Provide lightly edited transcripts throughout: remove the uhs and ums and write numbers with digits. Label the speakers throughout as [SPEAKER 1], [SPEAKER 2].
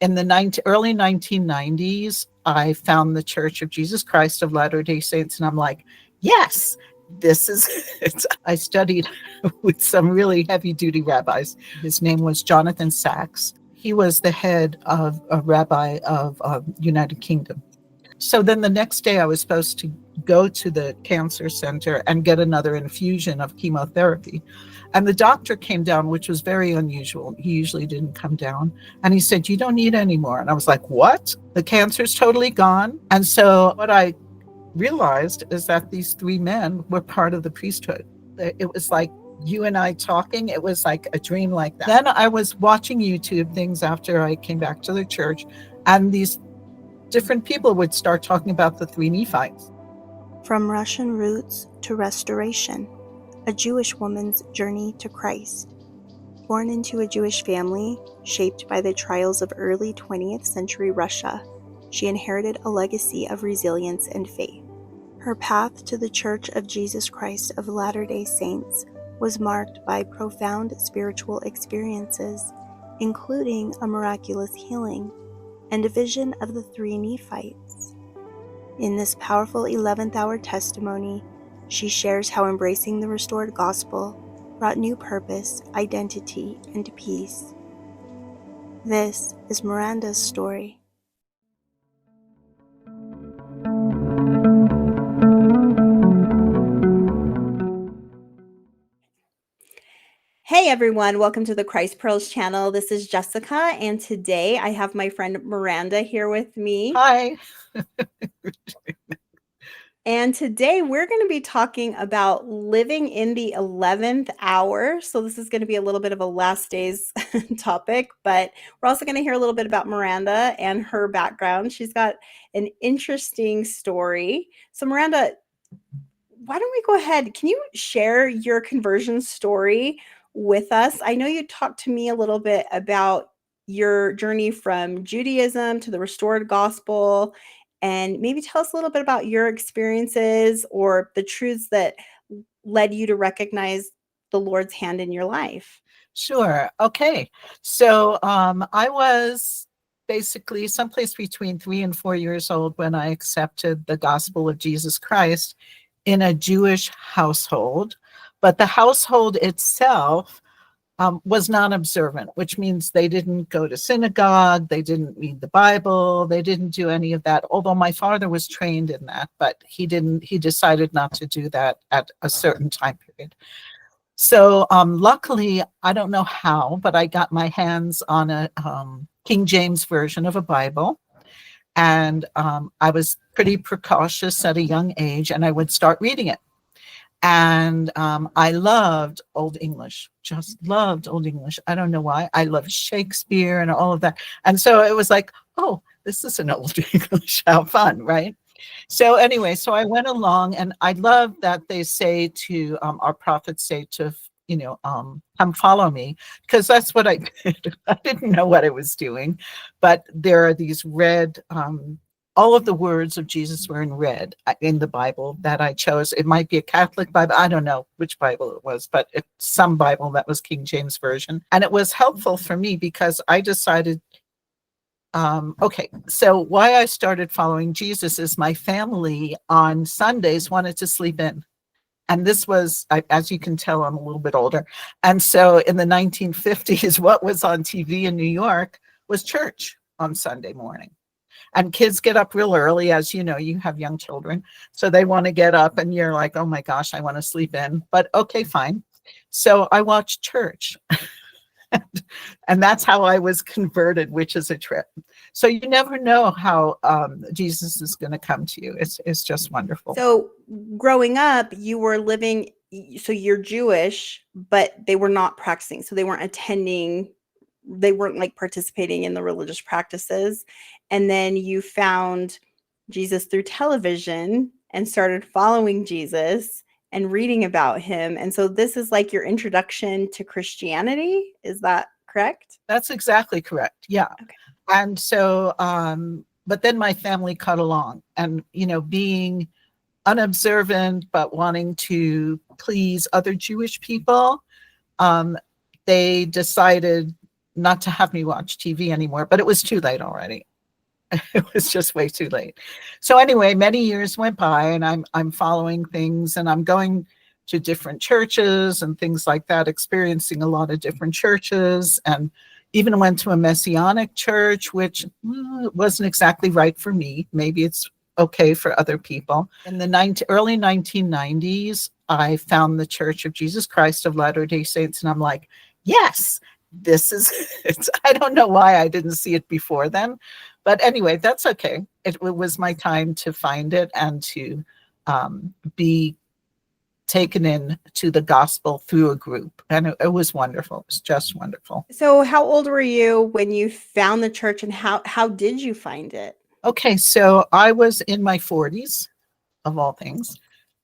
[SPEAKER 1] in the early 1990s, I found the Church of Jesus Christ of Latter-day Saints, and I'm like, yes, this is it. I studied with some really heavy-duty rabbis. His name was Jonathan Sachs. He was the head of a rabbi of United Kingdom. So then the next day I was supposed to go to the cancer center and get another infusion of chemotherapy. And the doctor came down, which was very unusual. He usually didn't come down. And he said, "You don't need any more." And I was like, "What? The cancer's totally gone?" And so what I realized is that these three men were part of the priesthood. It was like you and I talking. It was like a dream like that. Then I was watching YouTube things after I came back to the church, and these different people would start talking about the three Nephites.
[SPEAKER 2] From Russian roots to restoration, a Jewish woman's journey to Christ. Born into a Jewish family, shaped by the trials of early 20th century Russia, she inherited a legacy of resilience and faith. Her path to the Church of Jesus Christ of Latter-day Saints was marked by profound spiritual experiences, including a miraculous healing and a vision of the three Nephites. In this powerful 11th hour testimony, she shares how embracing the restored gospel brought new purpose, identity, and peace. This is Miranda's story. Hey everyone, welcome to the Christ Pearls channel. This is Jessica, and today I have my friend Miranda here with me.
[SPEAKER 1] Hi.
[SPEAKER 2] And today we're going to be talking about living in the 11th hour. So this is going to be a little bit of a last days topic, but we're also going to hear a little bit about Miranda and her background. She's got an interesting story. So Miranda, why don't we go ahead? Can you share your conversion story with us? I know you talked to me a little bit about your journey from Judaism to the restored gospel, and maybe tell us a little bit about your experiences or the truths that led you to recognize the Lord's hand in your life.
[SPEAKER 1] Sure. Okay. So I was basically someplace between 3 and 4 years old when I accepted the gospel of Jesus Christ in a Jewish household. But the household itself was non-observant, which means they didn't go to synagogue, they didn't read the Bible, they didn't do any of that, although my father was trained in that, but he decided not to do that at a certain time period. So luckily, I don't know how, but I got my hands on a King James version of a Bible. And I was pretty precautious at a young age, and I would start reading it. And I loved Old English, just loved Old English. I don't know why. I loved Shakespeare and all of that. And so it was like, oh, this is an Old English. How fun, right? So anyway, so I went along, and I love that they say to, our prophets say to, come follow me, because that's what I did. I didn't know what I was doing, but there are these red, all of the words of Jesus were in red in the Bible that I chose. It might be a Catholic Bible. I don't know which Bible it was, but it's some Bible that was King James Version. And it was helpful for me because I decided, okay, so why I started following Jesus is my family on Sundays wanted to sleep in. And this was, as you can tell, I'm a little bit older. And so in the 1950s, what was on TV in New York was church on Sunday morning. And kids get up real early, as you know, you have young children. So they want to get up, and you're like, oh my gosh, I want to sleep in. But okay, fine. So I watched church. And that's how I was converted, which is a trip. So you never know how Jesus is going to come to you. It's just wonderful.
[SPEAKER 2] So growing up, you were living, so you're Jewish, but they were not practicing. So they weren't attending, they weren't like participating in the religious practices. And then you found Jesus through television and started following Jesus and reading about him. And so this is like your introduction to Christianity. Is that correct?
[SPEAKER 1] That's exactly correct. Yeah. Okay. And so, but then my family cut along, and, being unobservant, but wanting to please other Jewish people, they decided not to have me watch TV anymore, but it was too late already. It was just way too late. So anyway, many years went by, and I'm following things, and I'm going to different churches and things like that, experiencing a lot of different churches, and even went to a Messianic church, which wasn't exactly right for me. Maybe it's okay for other people. In the early 1990s, I found the Church of Jesus Christ of Latter-day Saints, and I'm like, yes, this is it's, I don't know why I didn't see it before then, but anyway, that's okay. It was my time to find it and to be taken in to the gospel through a group. And it was wonderful. It was just wonderful.
[SPEAKER 2] So how old were you when you found the church, and how did you find it?
[SPEAKER 1] Okay, so I was in my 40s, of all things.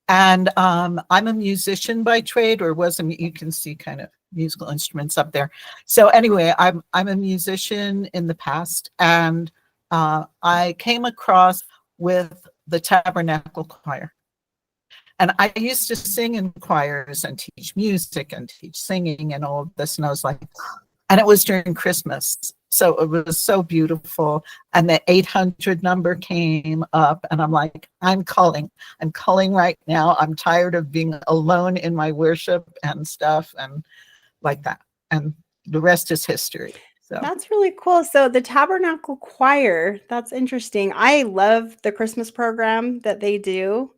[SPEAKER 1] And I'm a musician by trade, or was you can see kind of musical instruments up there. So anyway, I'm a musician in the past, and I came across with the Tabernacle Choir. And I used to sing in choirs and teach music and teach singing and all of this. And I was like, and it was during Christmas. So it was so beautiful. And the 800 number came up, and I'm like, I'm calling right now. I'm tired of being alone in my worship and stuff and like that. And the rest is history. So
[SPEAKER 2] That's really cool. So the Tabernacle Choir, that's interesting. I love the Christmas program that they do.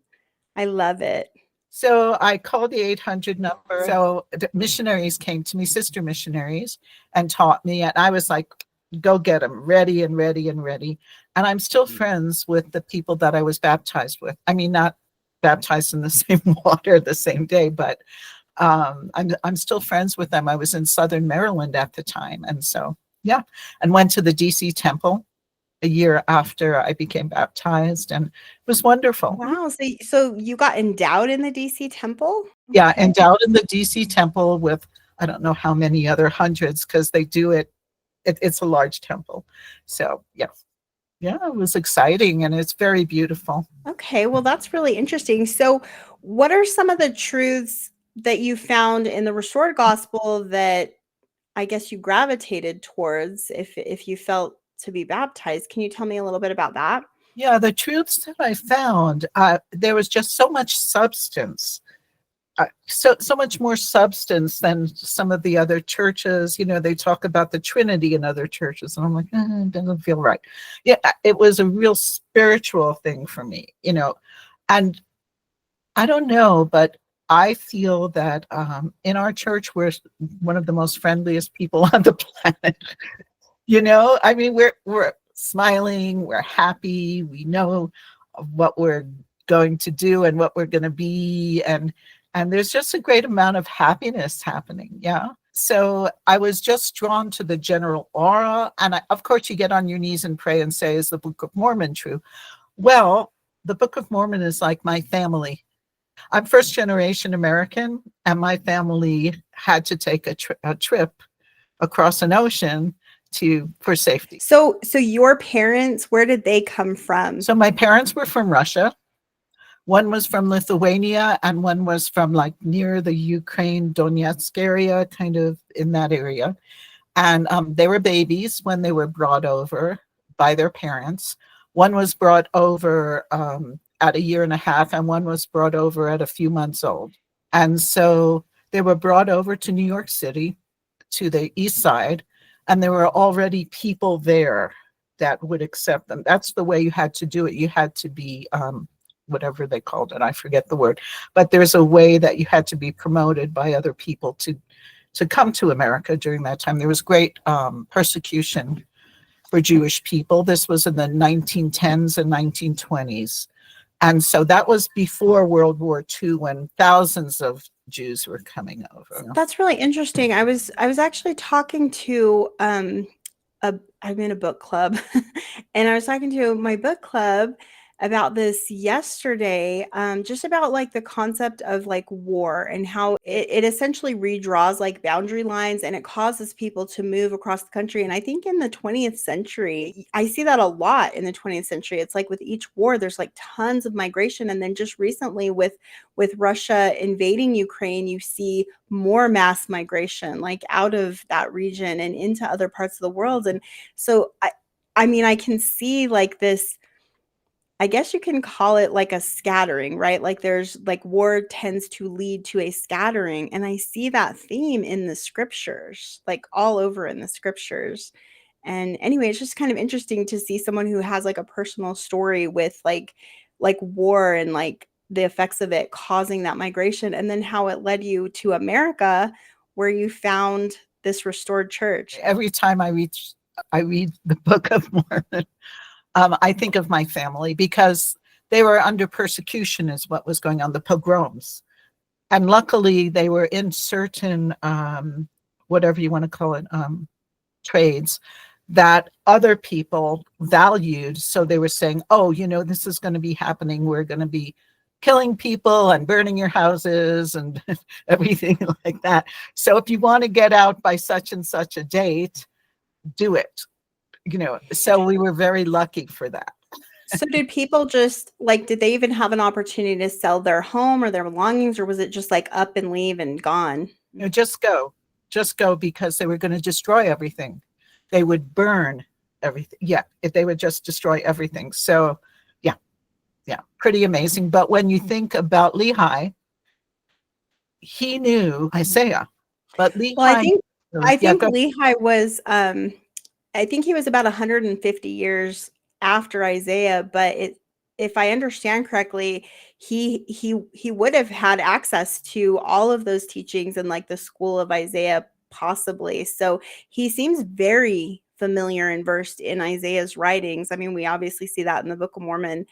[SPEAKER 2] I love it.
[SPEAKER 1] So I called the 800 number. So the missionaries came to me, sister missionaries, and taught me. And I was like, go get them, ready and ready and ready. And I'm still friends with the people that I was baptized with. I mean, not baptized in the same water the same day, but I'm still friends with them. I was in Southern Maryland at the time. And so, yeah, and went to the DC temple a year after I became baptized, and it was wonderful.
[SPEAKER 2] Wow. So you got endowed in the DC temple?
[SPEAKER 1] Yeah, endowed in the DC temple with, I don't know how many other hundreds, because they do it's a large temple. So yeah, it was exciting, and it's very beautiful.
[SPEAKER 2] Okay, well, that's really interesting. So what are some of the truths that you found in the restored gospel that I guess you gravitated towards if you felt to be baptized? Can you tell me a little bit about that?
[SPEAKER 1] Yeah, the truths that I found, there was just so much substance. So much more substance than some of the other churches. You know, they talk about the Trinity in other churches, and I'm like, it doesn't feel right. Yeah, it was a real spiritual thing for me, you know. And I don't know, but I feel that in our church, we're one of the most friendliest people on the planet. You know, I mean, we're smiling, we're happy, we know what we're going to do and what we're going to be, and there's just a great amount of happiness happening. Yeah. So I was just drawn to the general aura, and of course, you get on your knees and pray and say, "Is the Book of Mormon true?" Well, the Book of Mormon is like my family. I'm first generation American, and my family had to take a trip across an ocean for safety.
[SPEAKER 2] So your parents, where did they come from?
[SPEAKER 1] So my parents were from Russia. One was from Lithuania, and one was from like near the Ukraine, Donetsk area, kind of in that area. And they were babies when they were brought over by their parents. One was brought over at a year and a half, and one was brought over at a few months old. And so they were brought over to New York City, to the east side, and there were already people there that would accept them. That's the way you had to do it. You had to be whatever they called it, I forget the word, but there's a way that you had to be promoted by other people to come to America during that time. There was great persecution for Jewish people. This was in the 1910s and 1920s. And so that was before World War II, when thousands of Jews were coming over.
[SPEAKER 2] That's really interesting. I was actually talking to I'm in a book club, and I was talking to my book club, about this yesterday, just about like the concept of like war and how it essentially redraws like boundary lines and it causes people to move across the country. And I think in the 20th century, I see that a lot in the 20th century. It's like with each war, there's like tons of migration. And then just recently with Russia invading Ukraine, you see more mass migration like out of that region and into other parts of the world. And so I mean, I can see like this, I guess you can call it like a scattering, right? Like there's like war tends to lead to a scattering. And I see that theme in the scriptures, like all over in the scriptures. And anyway, it's just kind of interesting to see someone who has like a personal story with like war and like the effects of it causing that migration, and then how it led you to America where you found this restored church.
[SPEAKER 1] Every time I read the Book of Mormon, I think of my family because they were under persecution is what was going on, the pogroms. And luckily they were in certain, whatever you want to call it, trades that other people valued. So they were saying, oh, this is going to be happening. We're going to be killing people and burning your houses and everything like that. So if you want to get out by such and such a date, do it. So we were very lucky for that.
[SPEAKER 2] So did people just like, did they even have an opportunity to sell their home or their belongings, or was it just like up and leave and gone?
[SPEAKER 1] Just go because they were going to destroy everything. They would burn everything. Yeah. If they would just destroy everything. So yeah, pretty amazing. But when you think about Lehi, he knew Isaiah, but Lehi.
[SPEAKER 2] Well, I think Lehi was, I think he was about 150 years after Isaiah, but if I understand correctly, he would have had access to all of those teachings in like the school of Isaiah, possibly. So he seems very familiar and versed in Isaiah's writings. I mean, we obviously see that in the Book of Mormon.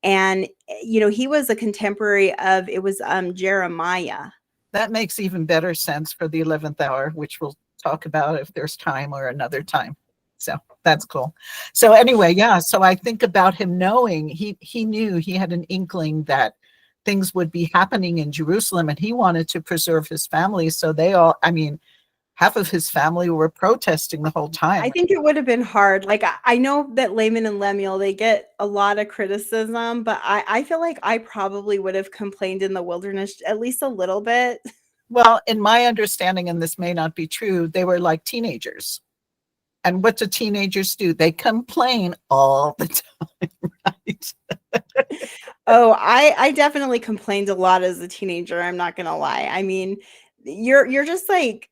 [SPEAKER 2] And he was a contemporary of, it was Jeremiah.
[SPEAKER 1] That makes even better sense for the 11th hour, which we'll talk about if there's time or another time. So that's cool. So anyway, yeah. So I think about him knowing he knew, he had an inkling that things would be happening in Jerusalem, and he wanted to preserve his family. So half of his family were protesting the whole time.
[SPEAKER 2] I think it would have been hard. Like, I know that Laman and Lemuel, they get a lot of criticism, but I feel like I probably would have complained in the wilderness at least a little bit.
[SPEAKER 1] Well, in my understanding, and this may not be true, they were like teenagers. And what do teenagers do? They complain all the time, right?
[SPEAKER 2] Oh, I definitely complained a lot as a teenager. I'm not going to lie. I mean, you're just like,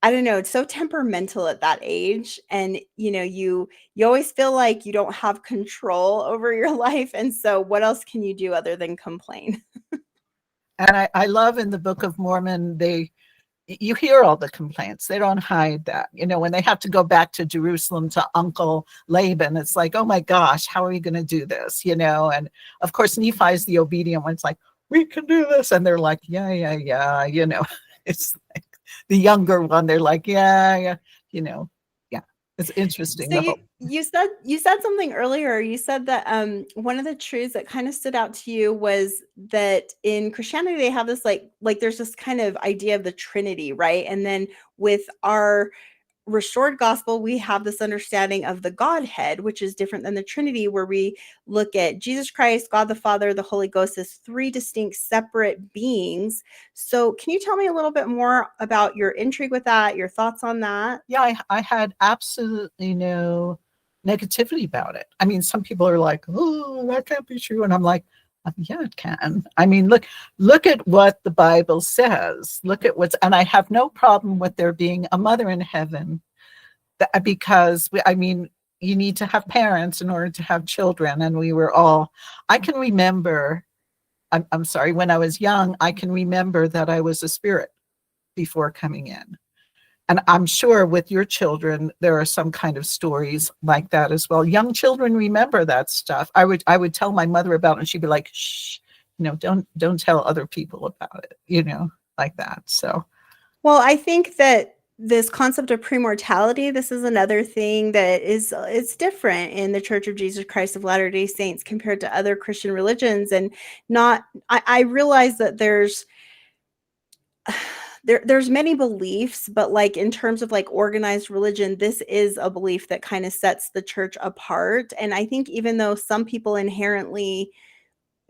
[SPEAKER 2] I don't know, it's so temperamental at that age. And, you always feel like you don't have control over your life. And so what else can you do other than complain?
[SPEAKER 1] And I love in the Book of Mormon, you hear all the complaints. They don't hide that. When they have to go back to Jerusalem to Uncle Laban, it's like, oh my gosh, how are we going to do this? And of course, Nephi's the obedient one. It's like, we can do this. And they're like, yeah. It's like the younger one. They're like, yeah. It's interesting.
[SPEAKER 2] So you said something earlier. You said that one of the truths that kind of stood out to you was that in Christianity they have this like there's this kind of idea of the Trinity, right? And then with our restored gospel, we have this understanding of the Godhead, which is different than the Trinity, where we look at Jesus Christ, God the Father, the Holy Ghost as three distinct separate beings. So can you tell me a little bit more about your intrigue with that, your thoughts on that?
[SPEAKER 1] Yeah, I had absolutely no negativity about it. I mean, some people are like, oh, that can't be true. And I'm like, yeah, it can. I mean, look at what the Bible says. Look at and I have no problem with there being a mother in heaven, because you need to have parents in order to have children. And I can remember, I'm sorry, when I was young, I can remember that I was a spirit before coming in. And I'm sure with your children, there are some kind of stories like that as well. Young children remember that stuff. I would tell my mother about it, and she'd be like, shh, don't tell other people about it, like that. So,
[SPEAKER 2] well, I think that this concept of premortality, this is another thing that it's different in the Church of Jesus Christ of Latter-day Saints compared to other Christian religions. And I realize that there's many beliefs, but like in terms of like organized religion, this is a belief that kind of sets the church apart. And I think even though some people inherently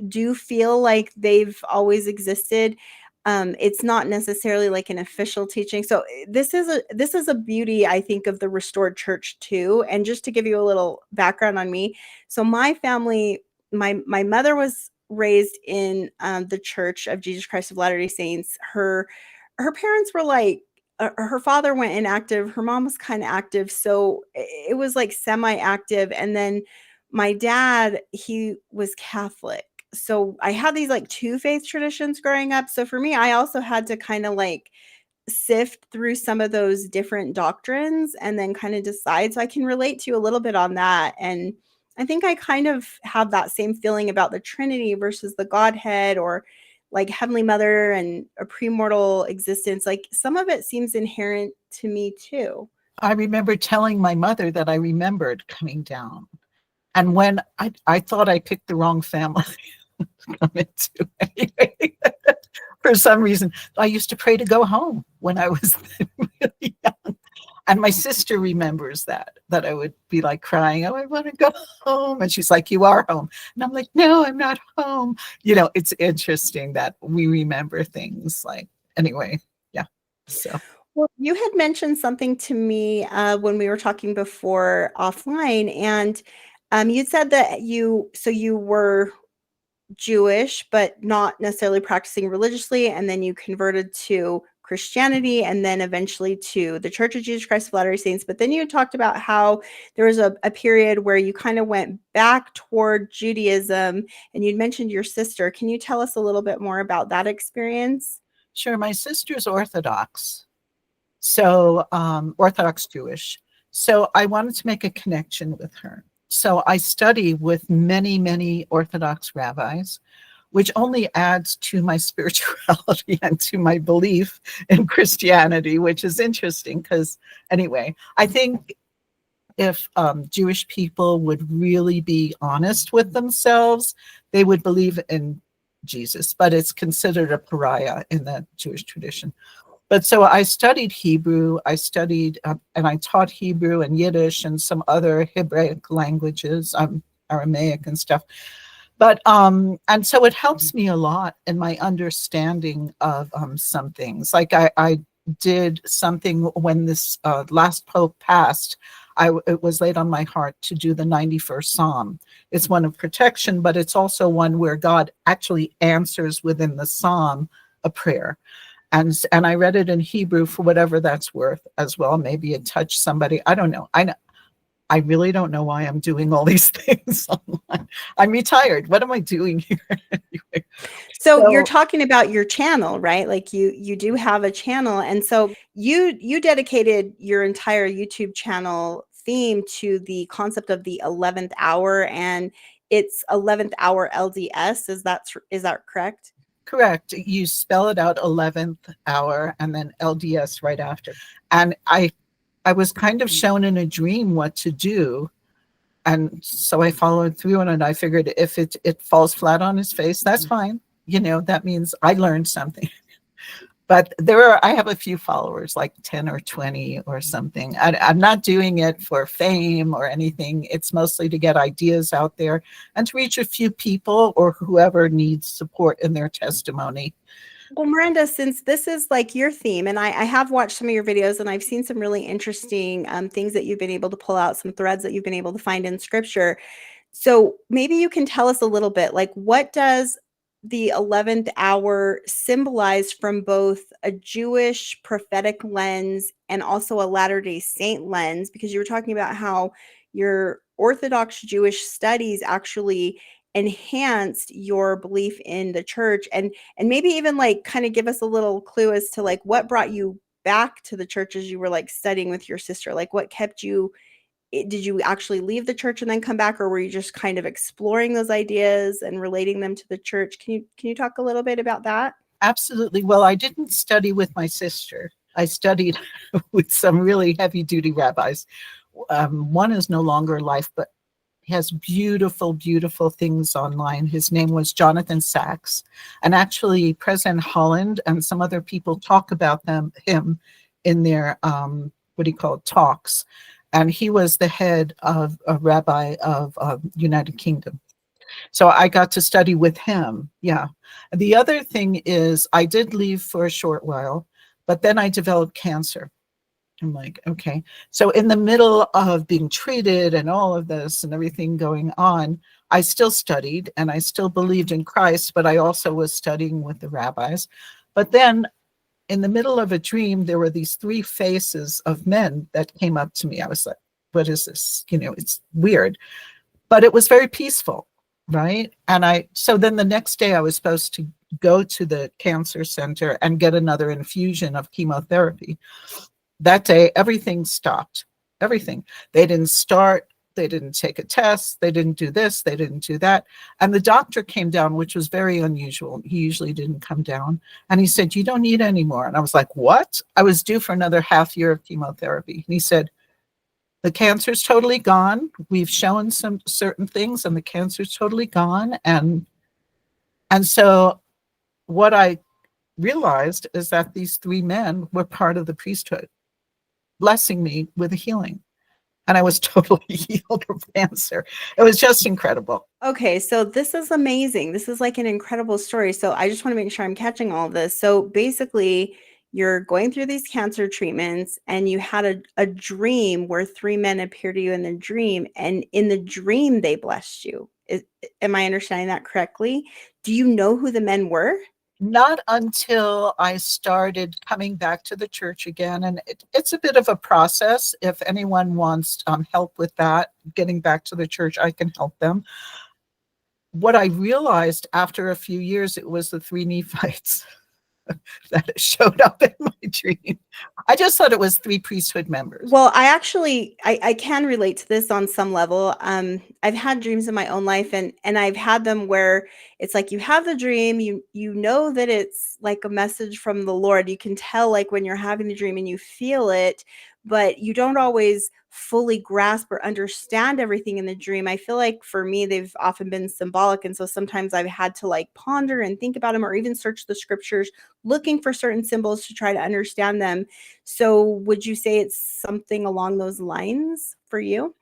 [SPEAKER 2] do feel like they've always existed, it's not necessarily like an official teaching. So this is a beauty, I think, of the restored church too. And just to give you a little background on me, so my family, my mother was raised in the Church of Jesus Christ of Latter-day Saints. Her parents were like, her father went inactive, her mom was kind of active, so it was like semi-active. And then my dad, he was Catholic, so I had these like two faith traditions growing up. So for me, I also had to kind of like sift through some of those different doctrines and then kind of decide. So I can relate to you a little bit on that. And I think I kind of have that same feeling about the Trinity versus the Godhead, or like Heavenly Mother and a premortal existence. Like some of it seems inherent to me too.
[SPEAKER 1] I remember telling my mother that I remembered coming down. And when I thought I picked the wrong family to come into anyway, for some reason, I used to pray to go home when I was really young. And my sister remembers that I would be like crying, oh, I want to go home. And she's like, you are home. And I'm like, no, I'm not home. It's interesting that we remember things like, anyway, yeah. So.
[SPEAKER 2] Well, you had mentioned something to me when we were talking before offline, and you said that you were Jewish, but not necessarily practicing religiously, and then you converted to Christianity, and then eventually to the Church of Jesus Christ of Latter-day Saints. But then you talked about how there was a period where you kind of went back toward Judaism, and you'd mentioned your sister. Can you tell us a little bit more about that experience?
[SPEAKER 1] Sure. My sister's Orthodox. So Orthodox Jewish. So I wanted to make a connection with her. So I study with many, many Orthodox rabbis, which only adds to my spirituality and to my belief in Christianity, which is interesting because, anyway, I think if Jewish people would really be honest with themselves, they would believe in Jesus, but it's considered a pariah in the Jewish tradition. But so I studied Hebrew, and I taught Hebrew and Yiddish and some other Hebraic languages, Aramaic and stuff. But, and so it helps me a lot in my understanding of some things. Like I did something when this last Pope passed, it was laid on my heart to do the 91st Psalm. It's one of protection, but it's also one where God actually answers within the Psalm a prayer. And I read it in Hebrew for whatever that's worth as well. Maybe it touched somebody. I don't know. I really don't know why I'm doing all these things online. I'm retired. What am I doing here? Anyway,
[SPEAKER 2] so you're talking about your channel, right? Like you do have a channel. And so you dedicated your entire YouTube channel theme to the concept of the 11th hour, and it's 11th hour LDS. Is that correct?
[SPEAKER 1] Correct. You spell it out 11th hour and then LDS right after. And I was kind of shown in a dream what to do. And so I followed through on it. I figured if it falls flat on his face, that's fine. That means I learned something. But I have a few followers, like 10 or 20 or something. I'm not doing it for fame or anything. It's mostly to get ideas out there and to reach a few people or whoever needs support in their testimony.
[SPEAKER 2] Well, Miranda, since this is like your theme, and I have watched some of your videos, and I've seen some really interesting things that you've been able to pull out, some threads that you've been able to find in scripture. So maybe you can tell us a little bit, like, what does the 11th hour symbolize from both a Jewish prophetic lens and also a Latter-day Saint lens? Because you were talking about how your Orthodox Jewish studies actually enhanced your belief in the church, and maybe even like kind of give us a little clue as to like what brought you back to the church as you were like studying with your sister. Like what kept you, did you actually leave the church and then come back, or were you just kind of exploring those ideas and relating them to the church? Can you talk a little bit about that?
[SPEAKER 1] Absolutely. Well, I didn't study with my sister. I studied with some really heavy duty rabbis. One is no longer alive, but he has beautiful, beautiful things online. His name was Jonathan Sachs. And actually, President Holland and some other people talk about him in their, what do you call it, talks. And he was the head of a rabbi of United Kingdom. So I got to study with him. Yeah. The other thing is I did leave for a short while, but then I developed cancer. I'm like, okay. So in the middle of being treated and all of this and everything going on, I still studied and I still believed in Christ, but I also was studying with the rabbis. But then in the middle of a dream, there were these three faces of men that came up to me. I was like, what is this? It's weird, but it was very peaceful, right? And so then the next day I was supposed to go to the cancer center and get another infusion of chemotherapy. That day, everything stopped. Everything. They didn't start. They didn't take a test. They didn't do this. They didn't do that. And the doctor came down, which was very unusual. He usually didn't come down. And he said, you don't need any more. And I was like, what? I was due for another half year of chemotherapy. And he said, the cancer's totally gone. We've shown some certain things and the cancer's totally gone. And so what I realized is that these three men were part of the priesthood, blessing me with a healing. And I was totally healed of cancer. It was just incredible.
[SPEAKER 2] Okay, so this is amazing. This is like an incredible story. So I just want to make sure I'm catching all of this. So basically, you're going through these cancer treatments and you had a dream where three men appeared to you in the dream, and in the dream they blessed you. Am I understanding that correctly? Do you know who the men were?
[SPEAKER 1] Not until I started coming back to the church again. And it's a bit of a process. If anyone wants help with that, getting back to the church, I can help them. What I realized after a few years, it was the Three Nephites that showed up in my dream. I just thought it was three priesthood members.
[SPEAKER 2] Well, I can relate to this on some level. I've had dreams in my own life, and I've had them where it's like you have the dream, you know that it's like a message from the Lord. You can tell like when you're having the dream and you feel it, but you don't always fully grasp or understand everything in the dream. I feel like for me, they've often been symbolic. And so sometimes I've had to like ponder and think about them, or even search the scriptures, looking for certain symbols to try to understand them. So would you say it's something along those lines for you?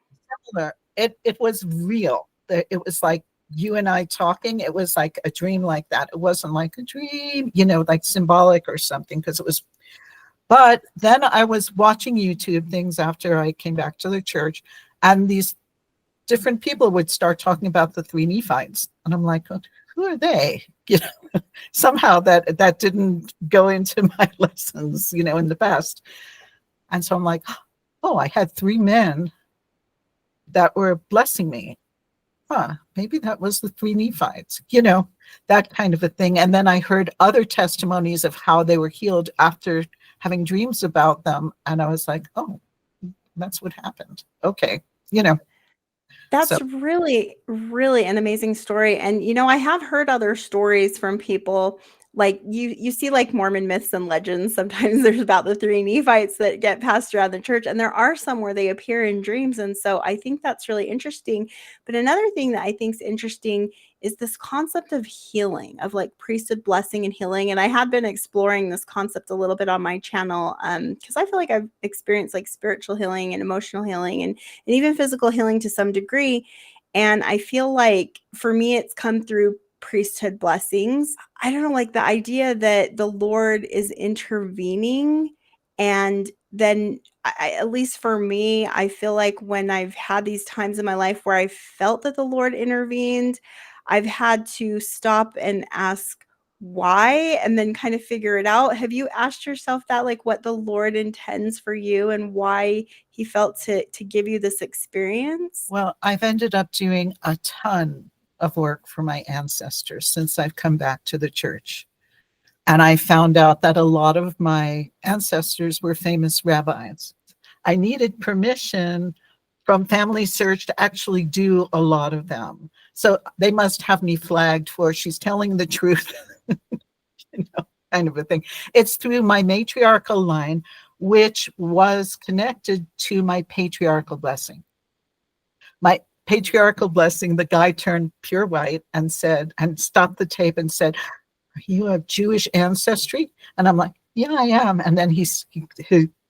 [SPEAKER 1] Similar. It was real. It was like you and I talking. It was like a dream like that. It wasn't like a dream, like symbolic or something, because it was. But then I was watching YouTube things after I came back to the church, and these different people would start talking about the Three Nephites. And I'm like, who are they? Somehow that didn't go into my lessons, in the past. And so I'm like, oh, I had three men that were blessing me. Maybe that was the Three Nephites, that kind of a thing. And then I heard other testimonies of how they were healed after having dreams about them. And I was like, oh, that's what happened. Okay.
[SPEAKER 2] That's really, really an amazing story. And, I have heard other stories from people. Like you see like Mormon myths and legends. Sometimes there's about the three Nephites that get passed around the church, and there are some where they appear in dreams. And so I think that's really interesting. But another thing that I think is interesting is this concept of healing, of like priesthood blessing and healing. And I have been exploring this concept a little bit on my channel, because I feel like I've experienced like spiritual healing and emotional healing and even physical healing to some degree. And I feel like for me, it's come through priesthood blessings. I don't know, like the idea that the Lord is intervening. And then at least for me, I feel like when I've had these times in my life where I felt that the Lord intervened, I've had to stop and ask why, and then kind of figure it out. Have you asked yourself that, like what the Lord intends for you and why he felt to give you this experience?
[SPEAKER 1] Well, I've ended up doing a ton of work for my ancestors since I've come back to the church. And I found out that a lot of my ancestors were famous rabbis. I needed permission from Family Search to actually do a lot of them. So they must have me flagged for she's telling the truth. kind of a thing. It's through my matriarchal line, which was connected to my patriarchal blessing. My patriarchal blessing, the guy turned pure white and said, and stopped the tape and said, "You have Jewish ancestry?" And I'm like, "Yeah, I am." And then he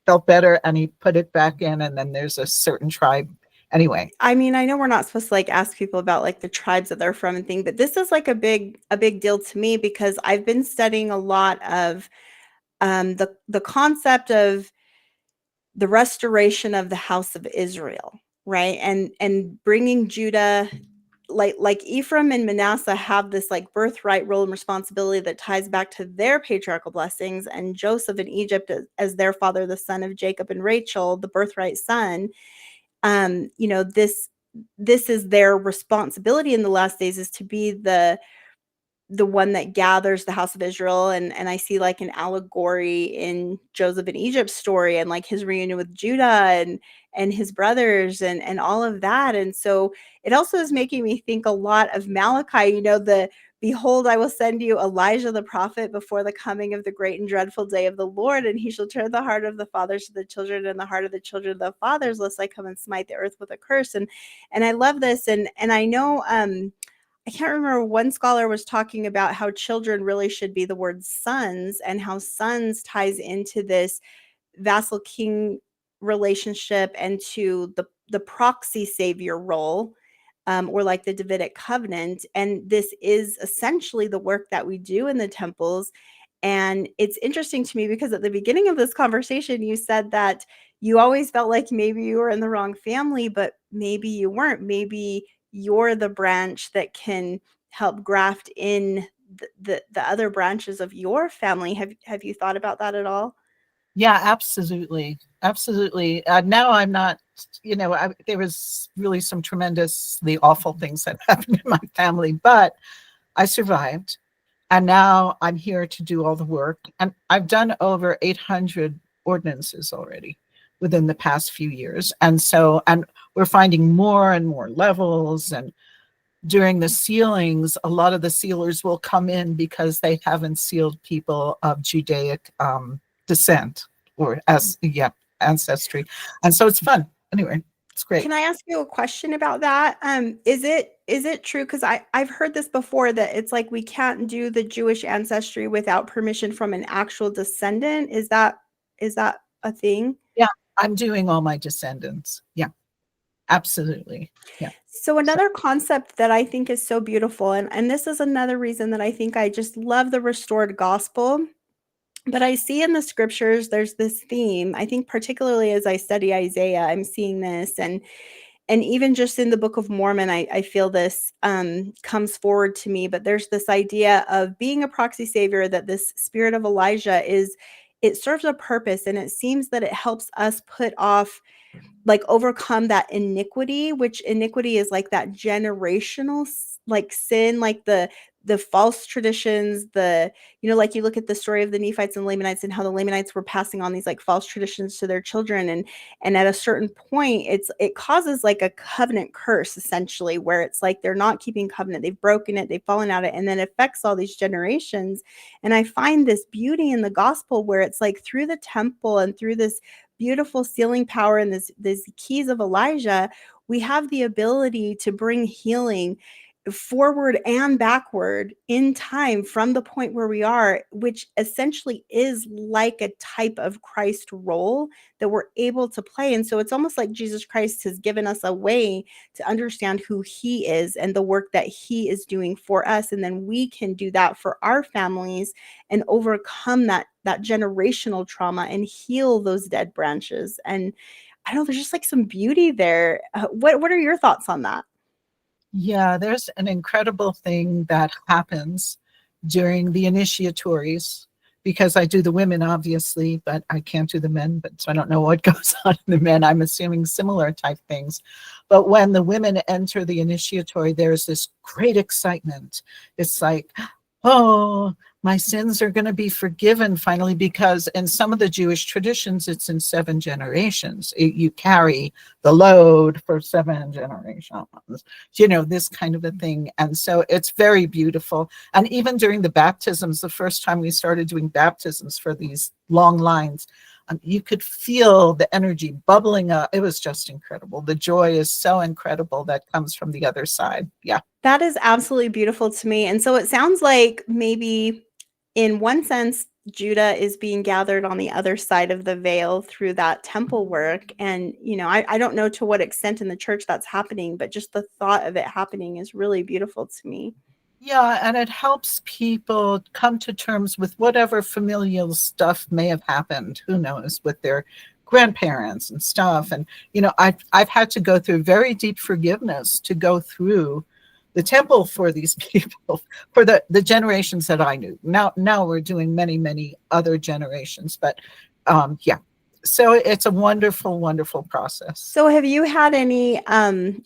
[SPEAKER 1] felt better and he put it back in. And then there's a certain tribe. Anyway.
[SPEAKER 2] I mean, I know we're not supposed to like ask people about like the tribes that they're from and thing, but this is like a big deal to me because I've been studying a lot of the concept of the restoration of the house of Israel, right? And bringing Judah, like Ephraim and Manasseh have this like birthright role and responsibility that ties back to their patriarchal blessings, and Joseph in Egypt as their father, the son of Jacob and Rachel, the birthright son. You know, this is their responsibility in the last days, is to be the one that gathers the house of Israel. And I see like an allegory in Joseph in Egypt's story and like his reunion with Judah and his brothers and all of that. And so it also is making me think a lot of Malachi, you know, the "Behold, I will send you Elijah the prophet before the coming of the great and dreadful day of the Lord, and he shall turn the heart of the fathers to the children and the heart of the children to the fathers, lest I come and smite the earth with a curse." And I love this. And I know I can't remember, one scholar was talking about how children really should be the word sons, and how sons ties into this vassal king relationship and to the proxy savior role, or like the Davidic covenant. And this is essentially the work that we do in the temples. And it's interesting to me because at the beginning of this conversation, you said that you always felt like maybe you were in the wrong family, but maybe you weren't. Maybe you're the branch that can help graft in the other branches of your family. Have you thought about that at all?
[SPEAKER 1] Yeah, absolutely. Absolutely. Now I'm not, there was really some tremendously awful things that happened in my family, but I survived. And now I'm here to do all the work. And I've done over 800 ordinances already within the past few years. And we're finding more and more levels. And during the sealings, a lot of the sealers will come in because they haven't sealed people of Judaic descent or ancestry. And so it's fun. Anyway, it's great.
[SPEAKER 2] Can I ask you a question about that? Is it true? Because I've heard this before, that it's like we can't do the Jewish ancestry without permission from an actual descendant. Is that a thing?
[SPEAKER 1] Yeah, I'm doing all my descendants. Yeah, absolutely. Yeah.
[SPEAKER 2] So another concept that I think is so beautiful, and this is another reason that I think I just love the restored gospel. But I see in the scriptures, there's this theme. I think particularly as I study Isaiah, I'm seeing this, and even just in the Book of Mormon, I feel this comes forward to me. But there's this idea of being a proxy savior, that this spirit of Elijah it serves a purpose, and it seems that it helps us put off, like overcome that iniquity, which iniquity is like that generational like sin, like the false traditions, like you look at the story of the Nephites and Lamanites, and how the Lamanites were passing on these like false traditions to their children, and at a certain point it causes like a covenant curse, essentially, where it's like they're not keeping covenant, they've broken it, they've fallen out of it, and then it affects all these generations. And I find this beauty in the gospel, where it's like through the temple and through this beautiful sealing power and these keys of Elijah, we have the ability to bring healing forward and backward in time from the point where we are, which essentially is like a type of Christ role that we're able to play. And so it's almost like Jesus Christ has given us a way to understand who he is and the work that he is doing for us. And then we can do that for our families and overcome that generational trauma and heal those dead branches. And I don't know, there's just like some beauty there. What are your thoughts on that?
[SPEAKER 1] Yeah, there's an incredible thing that happens during the initiatories, because I do the women, obviously, but I can't do the men. But so I don't know what goes on in the men. I'm assuming similar type things. But when the women enter the initiatory, there's this great excitement. It's like, oh, my sins are going to be forgiven finally, because in some of the Jewish traditions, it's in 7 generations. You carry the load for 7 generations, this kind of a thing. And so it's very beautiful. And even during the baptisms, the first time we started doing baptisms for these long lines, you could feel the energy bubbling up. It was just incredible. The joy is so incredible that comes from the other side. Yeah.
[SPEAKER 2] That is absolutely beautiful to me. And so it sounds like maybe in one sense, Judah is being gathered on the other side of the veil through that temple work. And, I don't know to what extent in the church that's happening, but just the thought of it happening is really beautiful to me.
[SPEAKER 1] Yeah, and it helps people come to terms with whatever familial stuff may have happened, who knows, with their grandparents and stuff. And, I've had to go through very deep forgiveness to go through the temple for these people, for the generations that I knew. Now we're doing many, many other generations, but yeah. So it's a wonderful, wonderful process.
[SPEAKER 2] So have you had any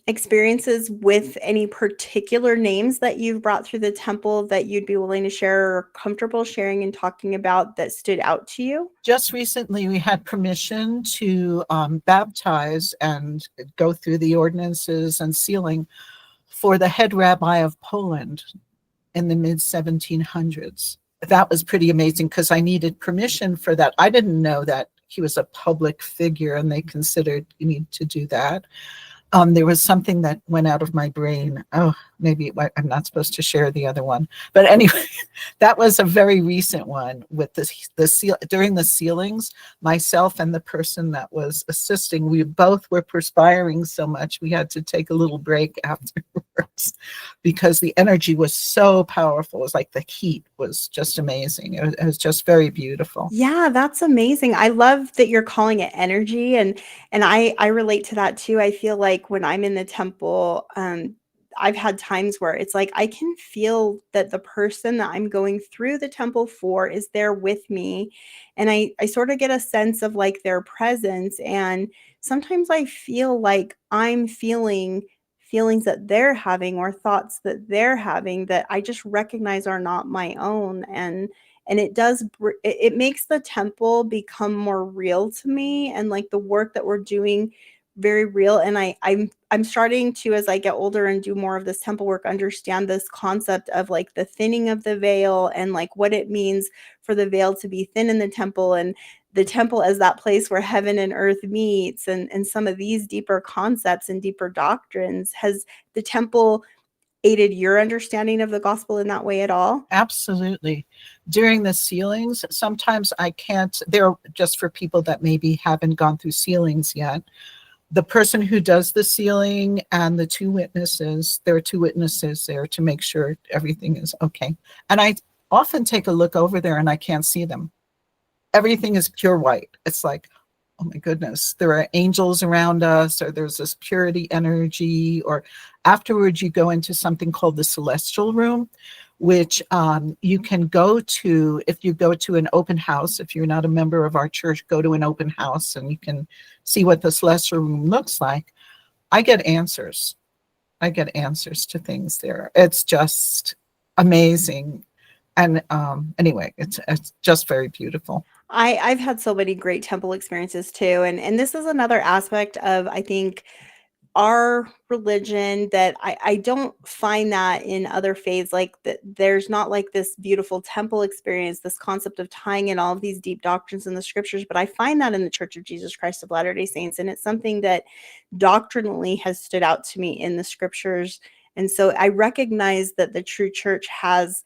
[SPEAKER 2] experiences with any particular names that you've brought through the temple that you'd be willing to share or comfortable sharing and talking about that stood out to you?
[SPEAKER 1] Just recently, we had permission to baptize and go through the ordinances and sealing for the head rabbi of Poland in the mid 1700s. That was pretty amazing because I needed permission for that. I didn't know that he was a public figure and they considered you need to do that. There was something that went out of my brain. Oh, maybe I'm not supposed to share the other one. But anyway, that was a very recent one with the seal. During the sealings, myself and the person that was assisting, we both were perspiring so much we had to take a little break afterwards because the energy was so powerful. It was like the heat was just amazing. It was just very beautiful.
[SPEAKER 2] Yeah, that's amazing. I love that you're calling it energy, and I relate to that too. I feel like when I'm in the temple, I've had times where it's like I can feel that the person that I'm going through the temple for is there with me, and I sort of get a sense of like their presence, and sometimes I feel like I'm feeling feelings that they're having or thoughts that they're having that I just recognize are not my own, and it makes the temple become more real to me, and like the work that we're doing very real. And I'm starting to, as I get older and do more of this temple work, understand this concept of like the thinning of the veil and like what it means for the veil to be thin in the temple, and the temple as that place where heaven and earth meets, and some of these deeper concepts and deeper doctrines. Has the temple aided your understanding of the gospel in that way at all?
[SPEAKER 1] Absolutely. During the sealings, sometimes I can't, they're just for people that maybe haven't gone through sealings yet. The person who does the sealing and the 2 witnesses, there are 2 witnesses there to make sure everything is okay. And I often take a look over there and I can't see them. Everything is pure white. It's like, oh my goodness, there are angels around us, or there's this purity energy, or afterwards you go into something called the celestial room, which you can go to if you go to an open house. If you're not a member of our church, go to an open house and you can see what the celestial room looks like. I get answers. I get answers to things there. It's just amazing. And anyway, it's just very beautiful.
[SPEAKER 2] I've had so many great temple experiences too. And this is another aspect of, I think, our religion that I don't find that in other faiths. Like that, there's not like this beautiful temple experience, this concept of tying in all of these deep doctrines in the scriptures. But I find that in the Church of Jesus Christ of Latter-day Saints. And it's something that doctrinally has stood out to me in the scriptures. And so I recognize that the true church has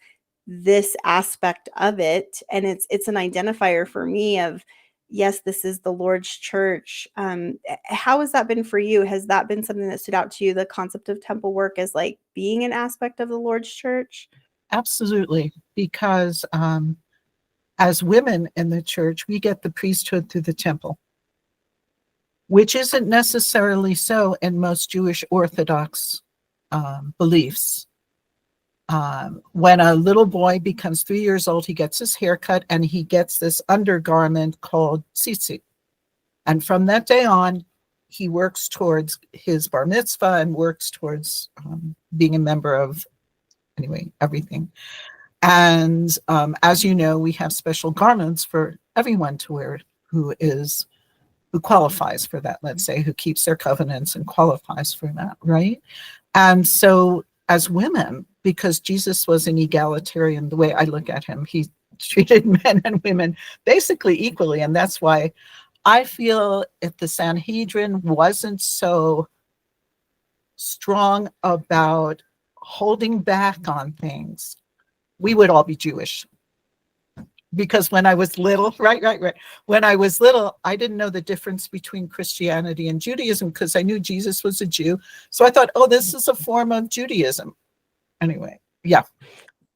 [SPEAKER 2] this aspect of it, and it's an identifier for me of, yes, this is the Lord's church. How has that been for you? Has that been something that stood out to you, the concept of temple work as like being an aspect of the Lord's church?
[SPEAKER 1] Absolutely, because as women in the church, we get the priesthood through the temple, which isn't necessarily so in most Jewish Orthodox beliefs. When a little boy becomes 3 years old, he gets his hair cut and he gets this undergarment called tzitzit. And from that day on, he works towards his bar mitzvah and works towards being a member of, anyway, everything. And as you know, we have special garments for everyone to wear who qualifies for that, let's say, who keeps their covenants and qualifies for that, right? And so as women, because Jesus was an egalitarian, the way I look at him, he treated men and women basically equally. And that's why I feel if the Sanhedrin wasn't so strong about holding back on things, we would all be Jewish. Because when I was little, right. When I was little, I didn't know the difference between Christianity and Judaism because I knew Jesus was a Jew. So I thought, oh, this is a form of Judaism. Anyway, yeah.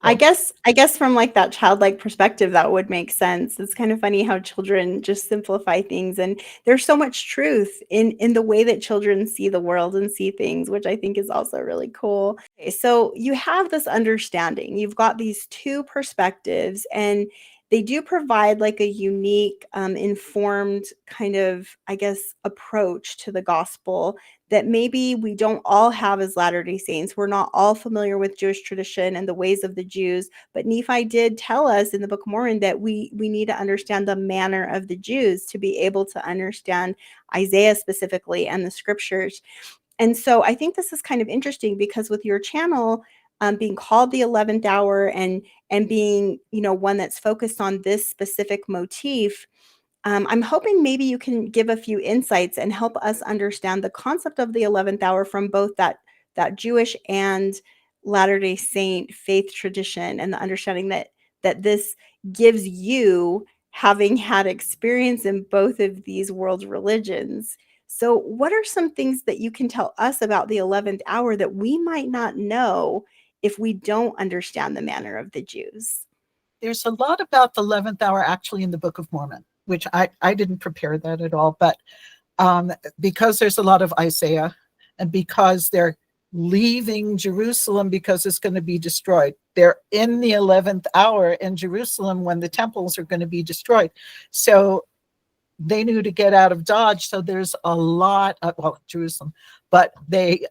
[SPEAKER 2] I guess from like that childlike perspective, that would make sense. It's kind of funny how children just simplify things, and there's so much truth in the way that children see the world and see things, which I think is also really cool. Okay, so you have this understanding. You've got these two perspectives, and they do provide like a unique, informed kind of, I guess, approach to the gospel that maybe we don't all have as Latter-day Saints. We're not all familiar with Jewish tradition and the ways of the Jews, but Nephi did tell us in the Book of Mormon that we need to understand the manner of the Jews to be able to understand Isaiah specifically and the scriptures. And so I think this is kind of interesting because with your channel being called the 11th hour and being, one that's focused on this specific motif, I'm hoping maybe you can give a few insights and help us understand the concept of the 11th hour from both that Jewish and Latter-day Saint faith tradition, and the understanding that this gives you, having had experience in both of these world religions. So what are some things that you can tell us about the 11th hour that we might not know if we don't understand the manner of the Jews?
[SPEAKER 1] There's a lot about the 11th hour actually in the Book of Mormon, which I didn't prepare that at all. But because there's a lot of Isaiah, and because they're leaving Jerusalem because it's going to be destroyed. They're in the 11th hour in Jerusalem when the temples are going to be destroyed. So they knew to get out of Dodge. So there's a lot of, Jerusalem, but there's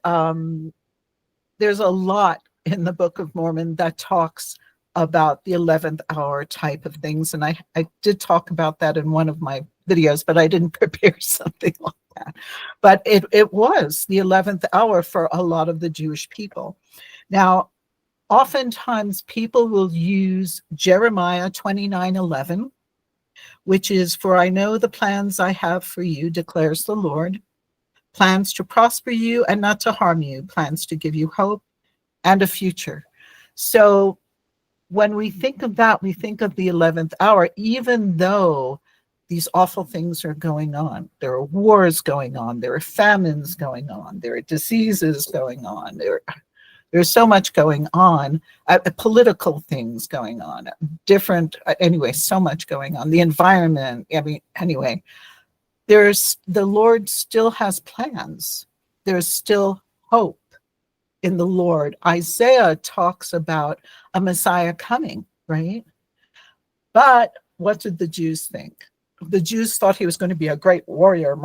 [SPEAKER 1] a lot in the Book of Mormon that talks about the 11th hour type of things. And I did talk about that in one of my videos, but I didn't prepare something like that. But it was the 11th hour for a lot of the Jewish people. Now, oftentimes people will use Jeremiah 29:11, which is, "For I know the plans I have for you, declares the Lord, plans to prosper you and not to harm you, plans to give you hope and a future." So when we think of that, we think of the 11th hour, even though these awful things are going on. There are wars going on. There are famines going on. There are diseases going on. There's so much going on, political things going on, anyway, so much going on. The environment, anyway, the Lord still has plans. There's still hope in the Lord. Isaiah talks about a Messiah coming, right? But what did the Jews think? The Jews thought he was going to be a great warrior.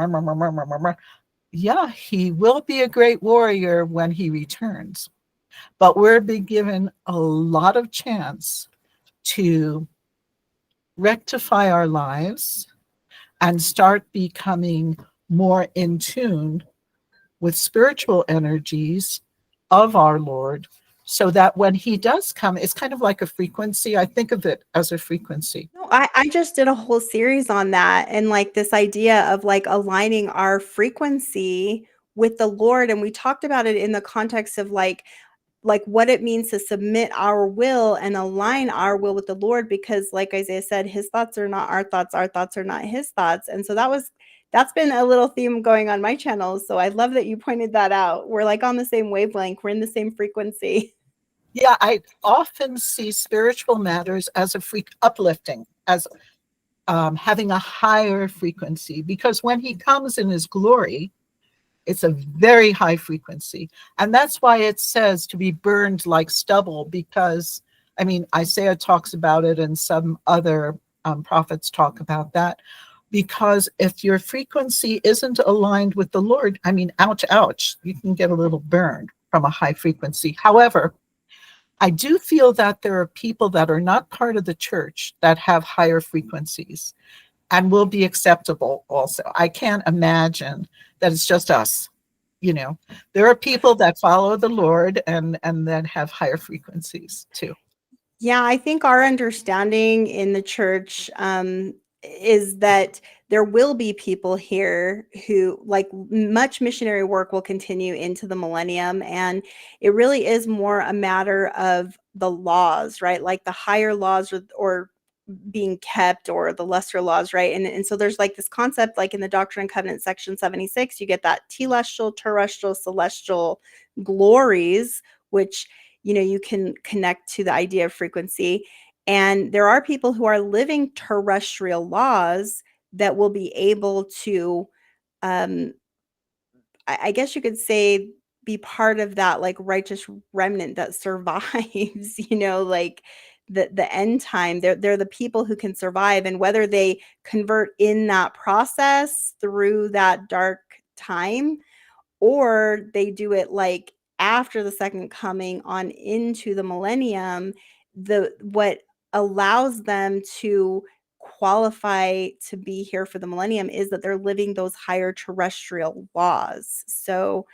[SPEAKER 1] Yeah, he will be a great warrior when he returns. But we're being given a lot of chance to rectify our lives and start becoming more in tune with spiritual energies of our Lord, so that when he does come, it's kind of like a frequency. I think of it as a frequency.
[SPEAKER 2] No, I just did a whole series on that, and like this idea of like aligning our frequency with the Lord. And we talked about it in the context of like what it means to submit our will and align our will with the Lord, because like Isaiah said, his thoughts are not our thoughts are not his thoughts. And so that's been a little theme going on my channel. So I love that you pointed that out. We're like on the same wavelength. We're in the same frequency.
[SPEAKER 1] Yeah, I often see spiritual matters as uplifting, as having a higher frequency, because when he comes in his glory, it's a very high frequency. And that's why it says to be burned like stubble, because, Isaiah talks about it and some other prophets talk about that. Because if your frequency isn't aligned with the Lord, ouch, you can get a little burned from a high frequency. However, I do feel that there are people that are not part of the church that have higher frequencies and will be acceptable also. I can't imagine that it's just us. You know, there are people that follow the Lord and that have higher frequencies too.
[SPEAKER 2] Yeah, I think our understanding in the church is that there will be people here who, like, much missionary work will continue into the millennium. And it really is more a matter of the laws, right? Like the higher laws or being kept, or the lesser laws, right? And so there's like this concept, like in the Doctrine and Covenants section 76, you get that telestial, terrestrial, celestial glories, which, you know, you can connect to the idea of frequency. And there are people who are living terrestrial laws that will be able to, um, I guess you could say, be part of that like righteous remnant that survives, you know, like the end time. They're the people who can survive, and whether they convert in that process through that dark time, or they do it like after the second coming on into the millennium, the what allows them to qualify to be here for the millennium is that they're living those higher terrestrial laws. So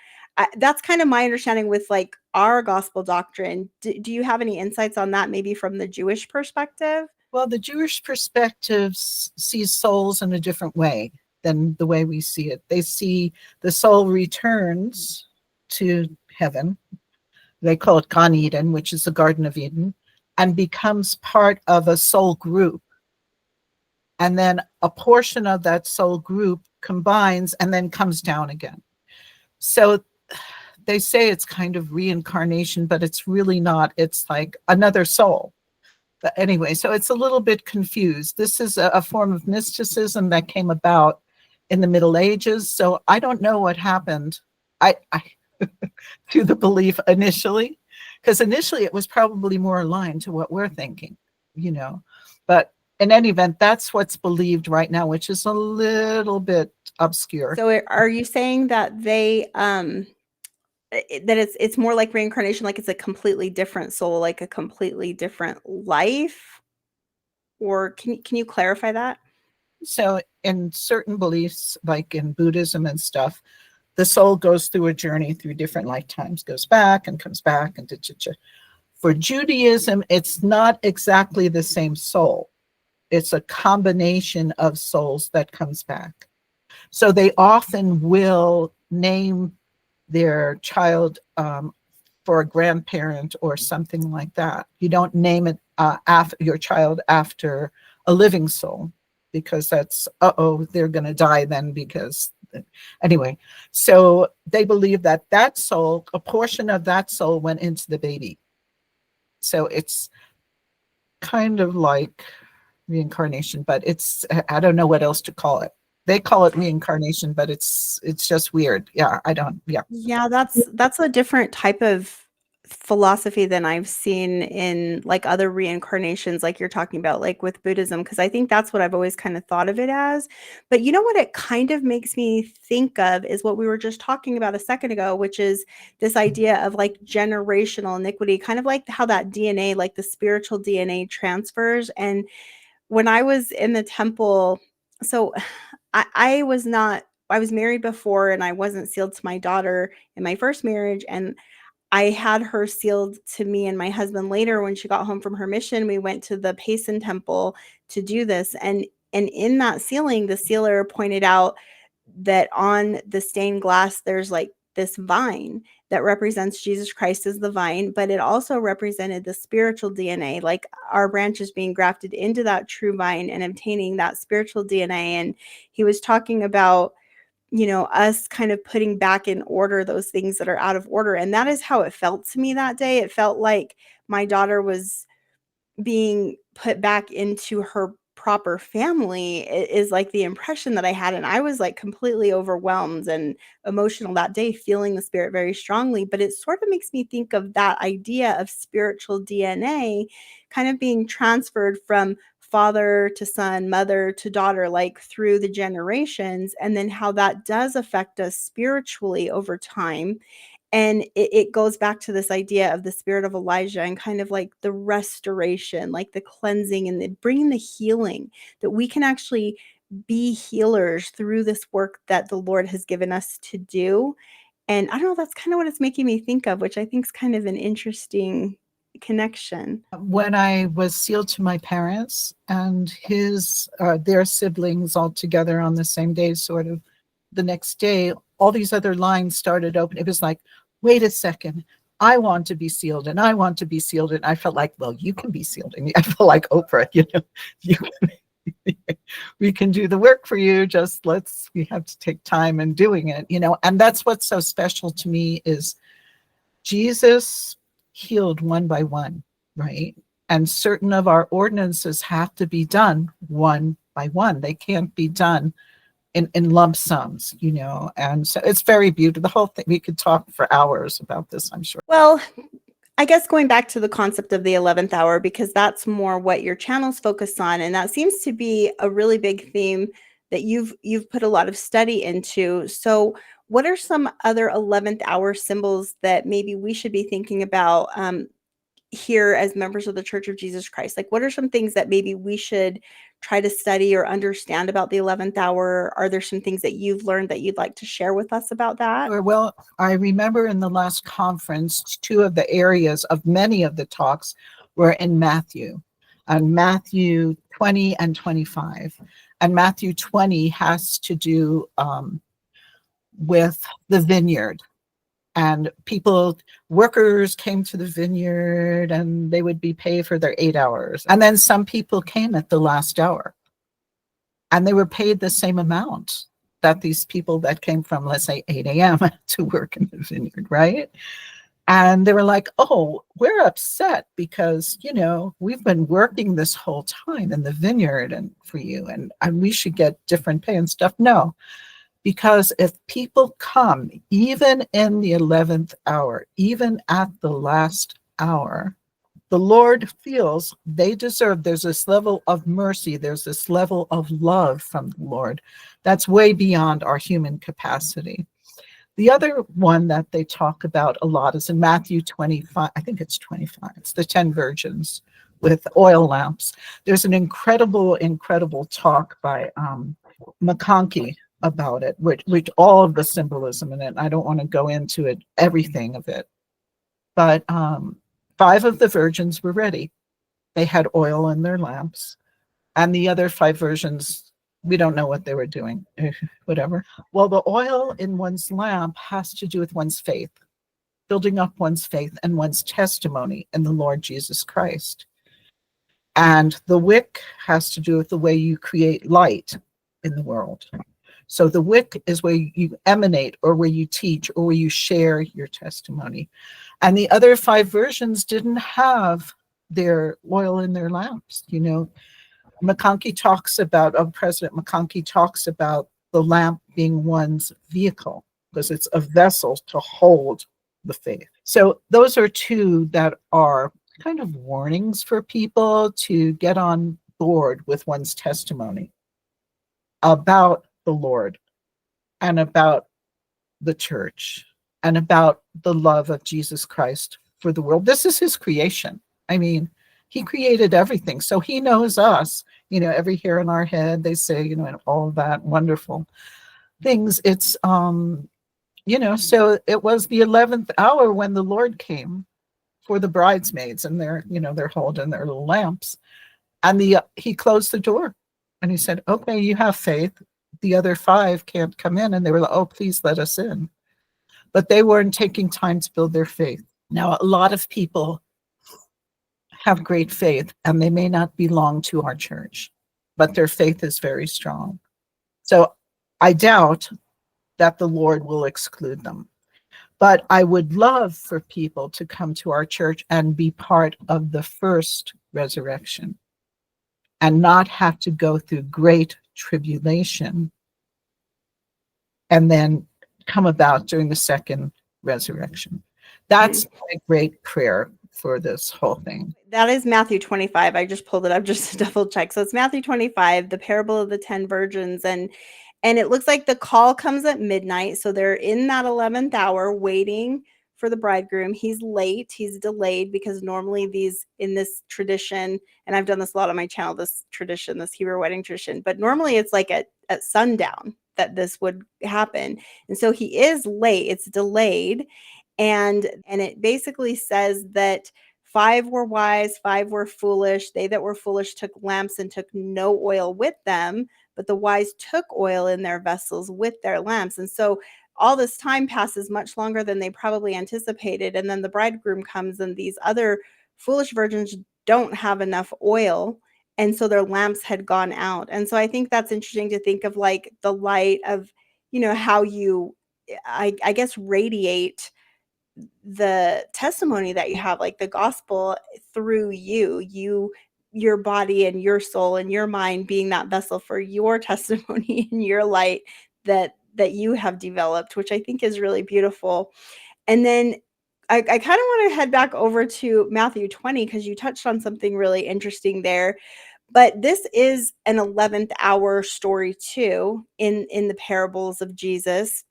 [SPEAKER 2] that's kind of my understanding with like our gospel doctrine. Do you have any insights on that, maybe from the Jewish perspective?
[SPEAKER 1] Well, the Jewish perspective sees souls in a different way than the way we see it. They see the soul returns to heaven. They call it Gan Eden, which is the Garden of Eden, and becomes part of a soul group. And then a portion of that soul group combines and then comes down again. So they say it's kind of reincarnation, but it's really not. It's like another soul. But anyway, so it's a little bit confused. This is a form of mysticism that came about in the Middle Ages. So I don't know what happened I to the belief initially, because initially it was probably more aligned to what we're thinking, you know. But in any event, that's what's believed right now, which is a little bit obscure.
[SPEAKER 2] So are you saying that that it's more like reincarnation, like it's a completely different soul, like a completely different life? Or can you clarify that?
[SPEAKER 1] So in certain beliefs, like in Buddhism and stuff, the soul goes through a journey through different lifetimes, goes back and comes back and For Judaism, it's not exactly the same soul. It's a combination of souls that comes back. So they often will name their child for a grandparent or something like that. You don't name it after your child after a living soul, because that's, they're going to die then because, anyway. So they believe that that soul, a portion of that soul went into the baby. So it's kind of like reincarnation, but it's, I don't know what else to call it. They call it reincarnation, but it's just weird. Yeah, I don't, yeah.
[SPEAKER 2] Yeah, that's a different type of philosophy than I've seen in like other reincarnations, like you're talking about, like with Buddhism, because I think that's what I've always kind of thought of it as. But you know what it kind of makes me think of is what we were just talking about a second ago, which is this idea of like generational iniquity, kind of like how that DNA, like the spiritual DNA transfers. And when I was in the temple, so I was not, I was married before and I wasn't sealed to my daughter in my first marriage. And I had her sealed to me and my husband later when she got home from her mission. We went to the Payson temple to do this. And in that sealing, the sealer pointed out that on the stained glass, there's like this vine that represents Jesus Christ as the vine, but it also represented the spiritual DNA, like our branches being grafted into that true vine and obtaining that spiritual DNA. And he was talking about, you know, us kind of putting back in order those things that are out of order. And that is how it felt to me that day. It felt like my daughter was being put back into her proper family, is like the impression that I had. And I was like completely overwhelmed and emotional that day, feeling the spirit very strongly. But it sort of makes me think of that idea of spiritual DNA kind of being transferred from father to son, mother to daughter, like through the generations, and then how that does affect us spiritually over time. And it goes back to this idea of the spirit of Elijah and kind of like the restoration, like the cleansing and the bringing the healing, that we can actually be healers through this work that the Lord has given us to do. And I don't know, that's kind of what it's making me think of, which I think is kind of an interesting connection.
[SPEAKER 1] When I was sealed to my parents and their siblings all together on the same day, sort of the next day, all these other lines started open. It was like, wait a second, I want to be sealed and I want to be sealed. And I felt like, well, you can be sealed. And I felt like Oprah, we can do the work for you. We have to take time in doing it, and that's what's so special to me is Jesus healed one by one, right? And certain of our ordinances have to be done one by one. They can't be done in lump sums, and so it's very beautiful. The whole thing, we could talk for hours about this, I'm sure.
[SPEAKER 2] Well, I guess going back to the concept of the 11th hour, because that's more what your channel's focused on, and that seems to be a really big theme that you've put a lot of study into. So what are some other 11th hour symbols that maybe we should be thinking about here as members of the Church of Jesus Christ? Like, what are some things that maybe we should try to study or understand about the 11th hour? Are there some things that you've learned that you'd like to share with us about that?
[SPEAKER 1] Well, I remember in the last conference, two of the areas of many of the talks were in Matthew, and Matthew 20 and 25. And Matthew 20 has to do with the vineyard. And workers came to the vineyard and they would be paid for their 8 hours. And then some people came at the last hour and they were paid the same amount that these people that came from, let's say, 8 a.m. to work in the vineyard, right? And they were like, oh, we're upset because, we've been working this whole time in the vineyard and for you, and we should get different pay and stuff. No. Because if people come, even in the 11th hour, even at the last hour, the Lord feels they deserve. There's this level of mercy. There's this level of love from the Lord that's way beyond our human capacity. The other one that they talk about a lot is in Matthew 25. I think it's 25. It's the 10 virgins with oil lamps. There's an incredible talk by McConkie about it, which all of the symbolism in it. I don't want to go into it, everything of it. But 5 of the virgins were ready. They had oil in their lamps. And the other 5 virgins, we don't know what they were doing, whatever. Well, the oil in one's lamp has to do with one's faith, building up one's faith and one's testimony in the Lord Jesus Christ. And the wick has to do with the way you create light in the world. So the wick is where you emanate or where you teach or where you share your testimony. And the other 5 versions didn't have their oil in their lamps. McConkie talks about, President McConkie talks about the lamp being one's vehicle because it's a vessel to hold the faith. So those are 2 that are kind of warnings for people to get on board with one's testimony about the Lord and about the church and about the love of Jesus Christ for the world. This is his creation. I mean, he created everything. So he knows us, every hair in our head, they say, and all that wonderful things. It's, so it was the 11th hour when the Lord came for the bridesmaids and they're holding their little lamps. And he closed the door and he said, okay, you have faith. The other 5 can't come in. And they were like, oh, please let us in. But they weren't taking time to build their faith. Now, a lot of people have great faith and they may not belong to our church, but their faith is very strong. So I doubt that the Lord will exclude them. But I would love for people to come to our church and be part of the first resurrection and not have to go through great tribulation and then come about during the second resurrection. That's my great prayer for this whole thing.
[SPEAKER 2] That is Matthew 25. I just pulled it up just to double check. So it's Matthew 25, the parable of the 10 virgins. And it looks like the call comes at midnight. So they're in that 11th hour waiting for the bridegroom. He's late, he's delayed, because normally these, in this tradition, and I've done this a lot on my channel, this tradition, this Hebrew wedding tradition, but normally it's like at sundown that this would happen. And so he is late, it's delayed. And it basically says that 5 were wise, 5 were foolish. They that were foolish took lamps and took no oil with them, but the wise took oil in their vessels with their lamps. And so all this time passes, much longer than they probably anticipated. And then the bridegroom comes, and these other foolish virgins don't have enough oil. And so their lamps had gone out. And so I think that's interesting to think of, like, the light of, how you, I guess, radiate the testimony that you have, like the gospel, through your body and your soul and your mind being that vessel for your testimony and your light that you have developed, which I think is really beautiful. And then I kind of want to head back over to Matthew 20, because you touched on something really interesting there. But this is an 11th hour story too, in the parables of Jesus.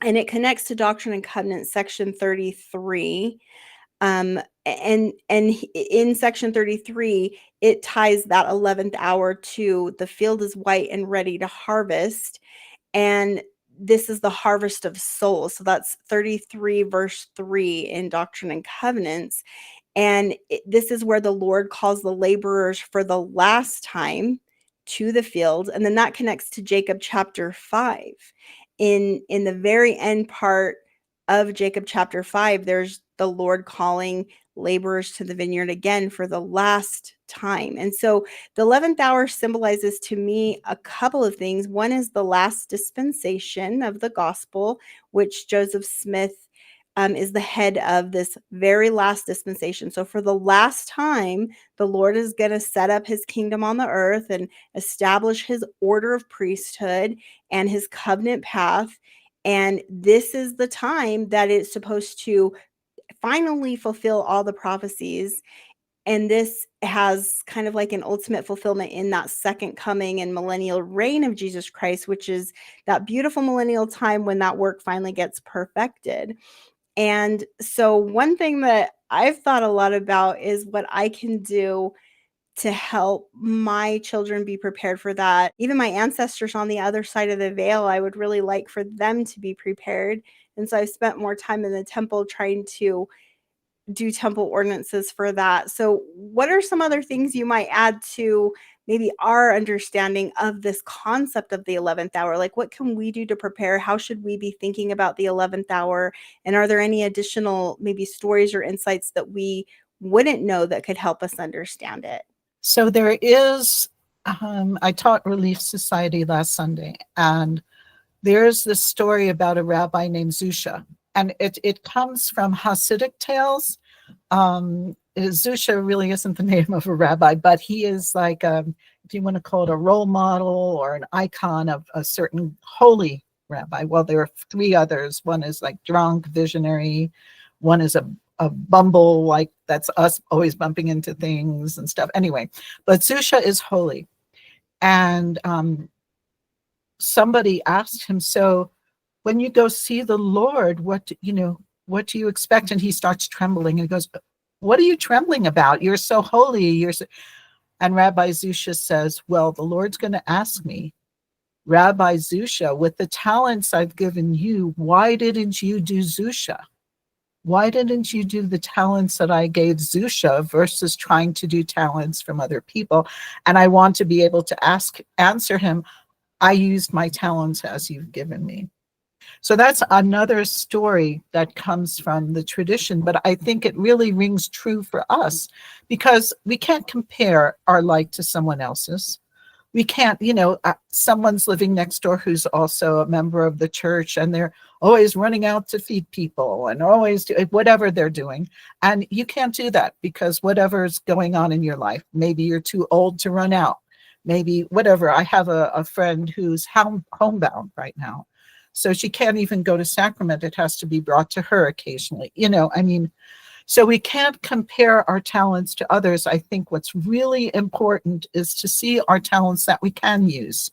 [SPEAKER 2] And it connects to Doctrine and Covenants, section 33. And in section 33, it ties that 11th hour to the field is white and ready to harvest. And this is the harvest of souls. So that's 33 verse 3 in Doctrine and Covenants. And this is where the Lord calls the laborers for the last time to the field. And then that connects to Jacob chapter 5. In the very end part of Jacob chapter 5, there's the Lord calling laborers to the vineyard again for the last time. And so the 11th hour symbolizes to me a couple of things. One is the last dispensation of the gospel, which Joseph Smith is the head of this very last dispensation. So for the last time, the Lord is going to set up his kingdom on the earth and establish his order of priesthood and his covenant path. And this is the time that it's supposed to finally fulfill all the prophecies. And this has kind of like an ultimate fulfillment in that second coming and millennial reign of Jesus Christ, which is that beautiful millennial time when that work finally gets perfected. And so one thing that I've thought a lot about is what I can do to help my children be prepared for that. Even my ancestors on the other side of the veil, I would really like for them to be prepared. And so I've spent more time in the temple trying to do temple ordinances for that. So what are some other things you might add to maybe our understanding of this concept of the 11th hour? Like, what can we do to prepare? How should we be thinking about the 11th hour? And are there any additional maybe stories or insights that we wouldn't know that could help us understand it?
[SPEAKER 1] So there is, I taught Relief Society last Sunday, and there's this story about a rabbi named Zusha. And it comes from Hasidic tales. Zusha really isn't the name of a rabbi, but he is like, if you want to call it a role model or an icon of a certain holy rabbi. Well, there are 3 others. One is like drunk, visionary. One is a bumble, like that's us always bumping into things and stuff. Anyway, but Zusha is holy. And somebody asked him, so when you go see the Lord, what do you expect? And he starts trembling and he goes, what are you trembling about? You're so holy. And Rabbi Zusha says, well, the Lord's going to ask me, Rabbi Zusha, with the talents I've given you, why didn't you do Zusha? Why didn't you do the talents that I gave Zusha versus trying to do talents from other people? And I want to be able to answer him, I used my talents as you've given me. So that's another story that comes from the tradition, but I think it really rings true for us because we can't compare our light to someone else's. We can't, someone's living next door who's also a member of the church and they're always running out to feed people and always do whatever they're doing. And you can't do that because whatever's going on in your life, maybe you're too old to run out, maybe whatever. I have a friend who's homebound right now. So she can't even go to sacrament. It has to be brought to her occasionally. So we can't compare our talents to others. I think what's really important is to see our talents that we can use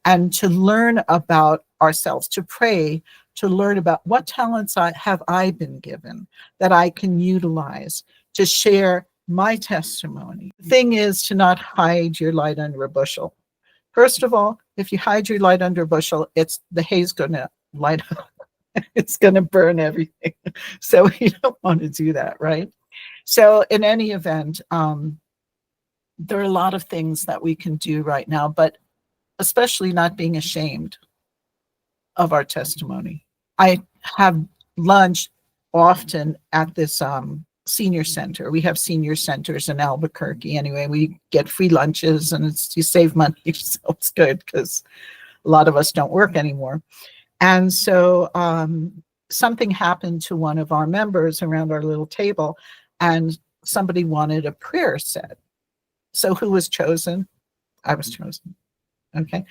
[SPEAKER 1] and to learn about ourselves, to pray, to learn about what talents have I been given that I can utilize to share my testimony. The thing is to not hide your light under a bushel. First of all, if you hide your light under a bushel, the hay's going to light up. It's going to burn everything. So you don't want to do that, right? So in any event, there are a lot of things that we can do right now, but especially not being ashamed of our testimony. I have lunch often at this senior center. We have senior centers in Albuquerque. Anyway, we get free lunches and you save money, so it's good because a lot of us don't work anymore. And so something happened to one of our members around our little table, and somebody wanted a prayer said. So who was chosen? I was chosen. Okay.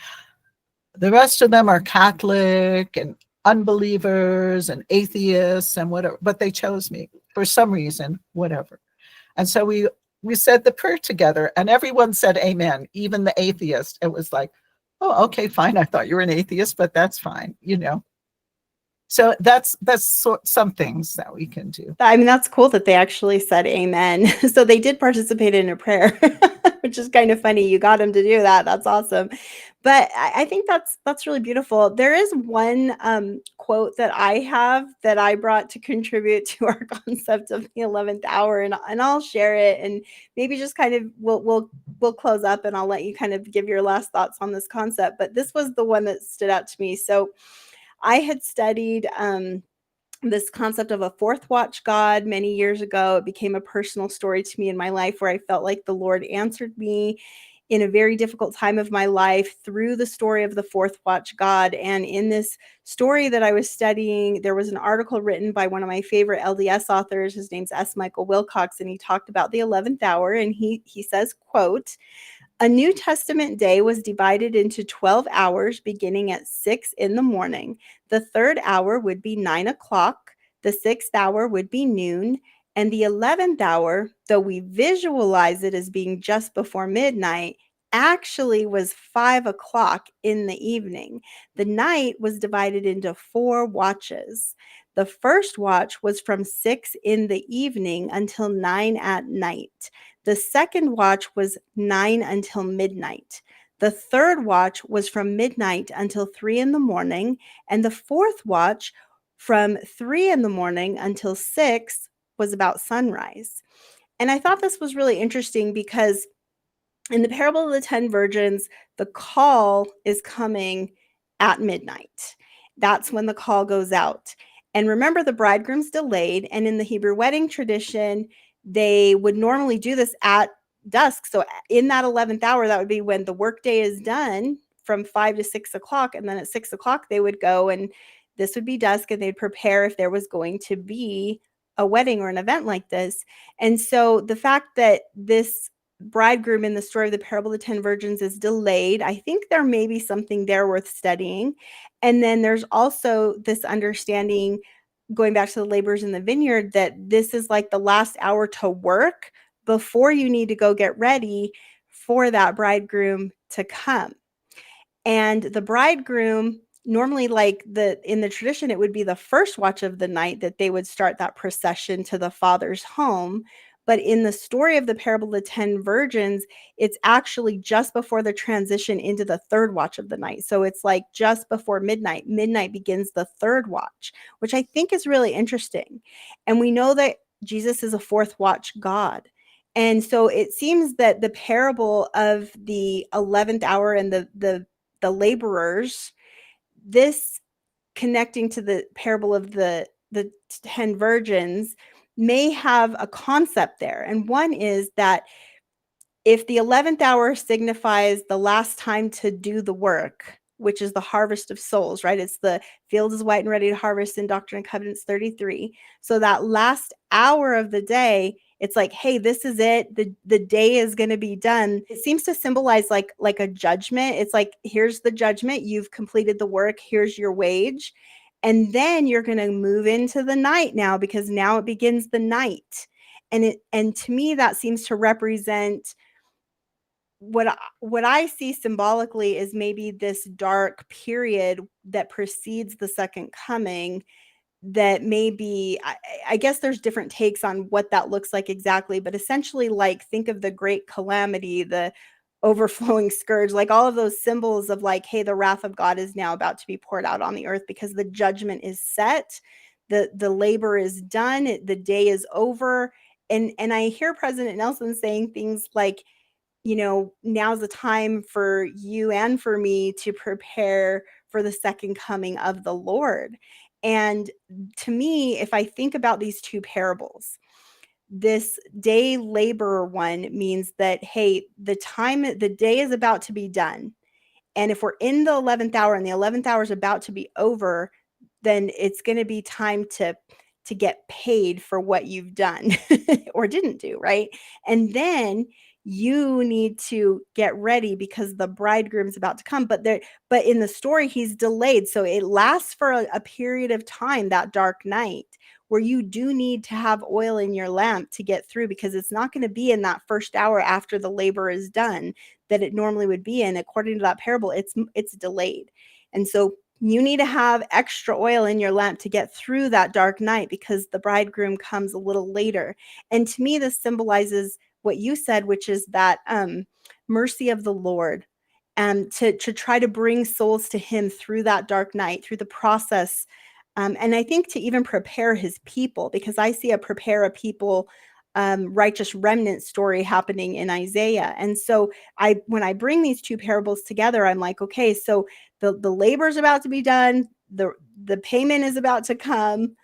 [SPEAKER 1] The rest of them are Catholic and unbelievers and atheists and whatever, but they chose me for some reason, whatever. And so we said the prayer together, and everyone said amen, even the atheist. It was like, oh, okay, fine. I thought you were an atheist, but that's fine, you know. So that's some things that we can do.
[SPEAKER 2] I mean, that's cool that they actually said amen. So they did participate in a prayer, which is kind of funny. You got them to do that. That's awesome. But I think that's really beautiful. There is one quote that I have that I brought to contribute to our concept of the 11th hour, and I'll share it, and maybe just kind of we'll close up, and I'll let you kind of give your last thoughts on this concept. But this was the one that stood out to me. So I had studied this concept of a fourth watch God many years ago. It became a personal story to me in my life where I felt like the Lord answered me in a very difficult time of my life through the story of the fourth watch God. And in this story that I was studying, there was an article written by one of my favorite LDS authors. His name's S. Michael Wilcox, and he talked about the 11th hour. And he says, quote, "A New Testament day was divided into 12 hours beginning at 6 in the morning. The third hour would be 9 o'clock. The sixth hour would be noon. And the 11th hour, though we visualize it as being just before midnight, actually was 5 o'clock in the evening. The night was divided into 4 watches. The first watch was from 6 in the evening until 9 at night. The second watch was 9 until midnight. The third watch was from midnight until 3 in the morning, and the fourth watch from 3 in the morning until 6 was about sunrise." And I thought this was really interesting because in the parable of the 10 virgins, the call is coming at midnight. That's when the call goes out. And remember, the bridegroom's delayed, and in the Hebrew wedding tradition, they would normally do this at dusk. So in that 11th hour, that would be when the workday is done from 5 to 6 o'clock. And then at 6 o'clock, they would go, and this would be dusk, and they'd prepare if there was going to be a wedding or an event like this. And so the fact that this bridegroom in the story of the parable of the 10 virgins is delayed, I think there may be something there worth studying. And then there's also this understanding, going back to the laborers in the vineyard, that this is like the last hour to work before you need to go get ready for that bridegroom to come. And the bridegroom, normally, like in the tradition, it would be the first watch of the night that they would start that procession to the father's home. But in the story of the parable of the 10 virgins, it's actually just before the transition into the third watch of the night. So it's like just before midnight. Midnight begins the third watch, which I think is really interesting. And we know that Jesus is a fourth watch God. And so it seems that the parable of the 11th hour and the laborers, this connecting to the parable of the 10 virgins, may have a concept there. And one is that if the 11th hour signifies the last time to do the work, which is the harvest of souls, right? It's the field is white and ready to harvest in Doctrine and Covenants 33. So that last hour of the day, it's like, hey, this is it. The day is going to be done. It seems to symbolize like a judgment. It's like, here's the judgment. You've completed the work. Here's your wage. And then you're going to move into the night now, because now it begins the night. And to me, that seems to represent what I see symbolically is maybe this dark period that precedes the second coming, that maybe I guess there's different takes on what that looks like exactly, but essentially, like, think of the great calamity, the overflowing scourge, like all of those symbols of like, hey, the wrath of God is now about to be poured out on the earth because the judgment is set, the labor is done, the day is over. And I hear President Nelson saying things like, now's the time for you and for me to prepare for the second coming of the Lord. And to me, if I think about these two parables, this day laborer one means that, hey, the day is about to be done. And if we're in the 11th hour and the 11th hour is about to be over, then it's going to be time to get paid for what you've done or didn't do, right? And then you need to get ready because the bridegroom's about to come. But in the story, he's delayed. So it lasts for a period of time, that dark night, where you do need to have oil in your lamp to get through, because it's not going to be in that first hour after the labor is done that it normally would be in. According to that parable, it's delayed. And so you need to have extra oil in your lamp to get through that dark night because the bridegroom comes a little later. And to me, this symbolizes what you said, which is that mercy of the Lord, and to try to bring souls to him through that dark night, through the process. And I think to even prepare his people, because I see a prepare a people righteous remnant story happening in Isaiah. And so when I bring these two parables together, I'm like, okay, so the labor is about to be done, the payment is about to come,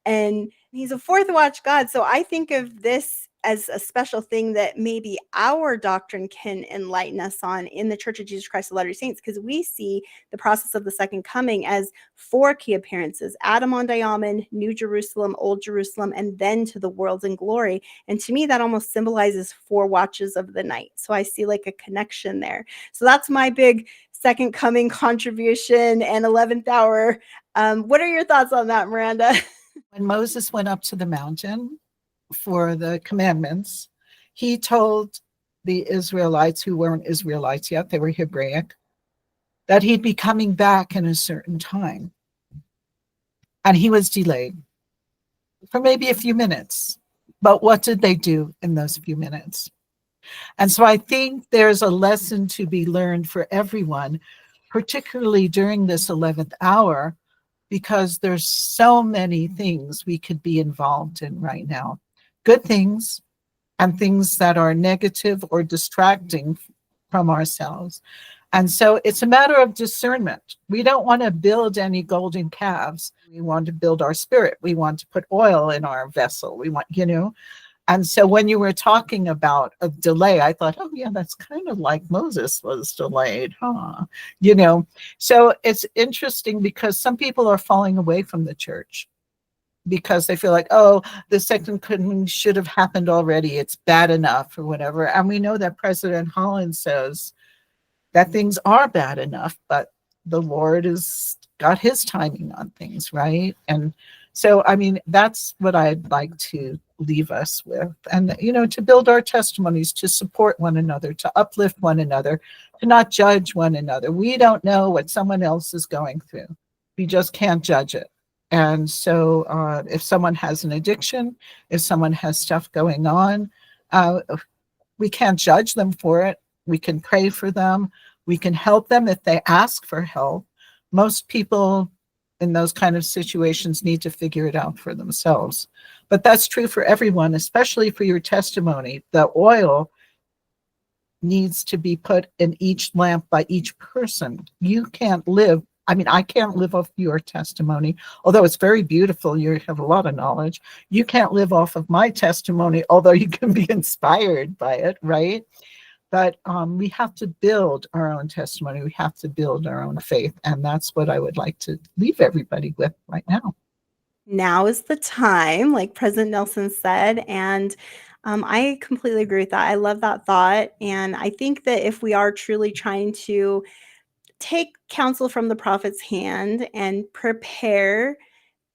[SPEAKER 2] and he's a fourth watch God. So I think of this as a special thing that maybe our doctrine can enlighten us on in the Church of Jesus Christ of Latter-day Saints, because we see the process of the second coming as 4 key appearances: Adam on Diamond, New Jerusalem, Old Jerusalem, and then to the world in glory. And to me, that almost symbolizes 4 watches of the night. So I see like a connection there. So that's my big second coming contribution and 11th hour. What are your thoughts on that, Miranda?
[SPEAKER 1] When Moses went up to the mountain for the commandments, he told the Israelites, who weren't Israelites yet, they were Hebraic, that he'd be coming back in a certain time. And he was delayed for maybe a few minutes. But what did they do in those few minutes? And so I think there's a lesson to be learned for everyone, particularly during this 11th hour, because there's so many things we could be involved in right now. Good things and things that are negative or distracting from ourselves. And so it's a matter of discernment. We don't want to build any golden calves. We want to build our spirit. We want to put oil in our vessel. We want, And so when you were talking about a delay, I thought, oh, yeah, that's kind of like Moses was delayed, huh? So it's interesting because some people are falling away from the church because they feel like, oh, the second coming should have happened already. It's bad enough or whatever. And we know that President Holland says that things are bad enough, but the Lord has got his timing on things, right? And so, I mean, that's what I'd like to leave us with. And, to build our testimonies, to support one another, to uplift one another, to not judge one another. We don't know what someone else is going through. We just can't judge it. And so if someone has an addiction, if someone has stuff going on, we can't judge them for it. We can pray for them. We can help them if they ask for help. Most people in those kind of situations need to figure it out for themselves. But that's true for everyone, especially for your testimony. The oil needs to be put in each lamp by each person. You can't live. I can't live off your testimony, although it's very beautiful. You have a lot of knowledge. You can't live off of my testimony, although you can be inspired by it, right? But we have to build our own testimony. We have to build our own faith. And that's what I would like to leave everybody with right now.
[SPEAKER 2] Now is the time, like President Nelson said. And I completely agree with that. I love that thought. And I think that if we are truly trying to take counsel from the prophet's hand and prepare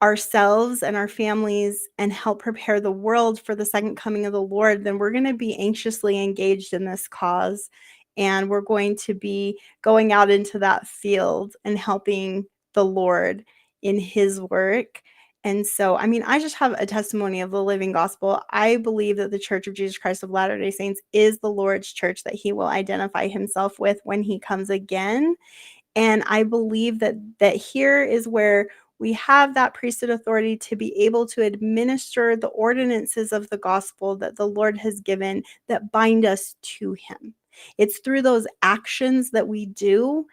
[SPEAKER 2] ourselves and our families and help prepare the world for the second coming of the Lord, then we're going to be anxiously engaged in this cause. and we're going to be going out into that field and helping the Lord in his work. And so, I mean, I just have a testimony of the living gospel. I believe that the Church of Jesus Christ of Latter-day Saints is the Lord's church that he will identify himself with when he comes again. And I believe that here is where we have that priesthood authority to be able to administer the ordinances of the gospel that the Lord has given that bind us to him. It's through those actions that we do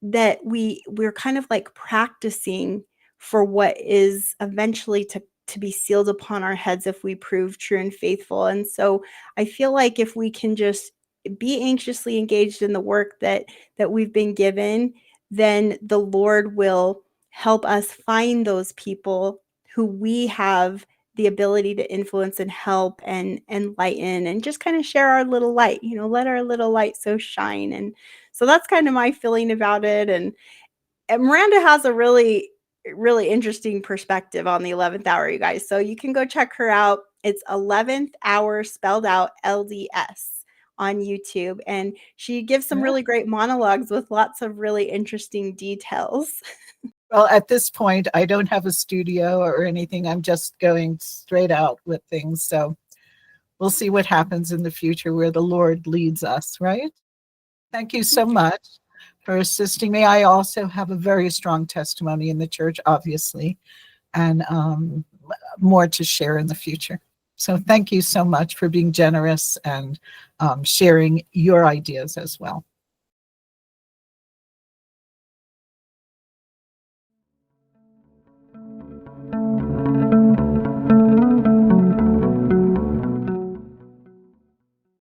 [SPEAKER 2] that we're kind of like practicing for what is eventually to be sealed upon our heads if we prove true and faithful. And so I feel like if we can just be anxiously engaged in the work that we've been given, then the Lord will help us find those people who we have the ability to influence and help and enlighten and just kind of share our little light, let our little light so shine. And so that's kind of my feeling about it. And Miranda has a really, really interesting perspective on the 11th hour, you guys. So you can go check her out. It's 11th hour spelled out LDS on YouTube. And she gives some really great monologues with lots of really interesting details.
[SPEAKER 1] Well, at this point, I don't have a studio or anything. I'm just going straight out with things. So we'll see what happens in the future where the Lord leads us, right? Thank you so much for assisting me. I also have a very strong testimony in the church, obviously, and more to share in the future. So thank you so much for being generous and sharing your ideas as well.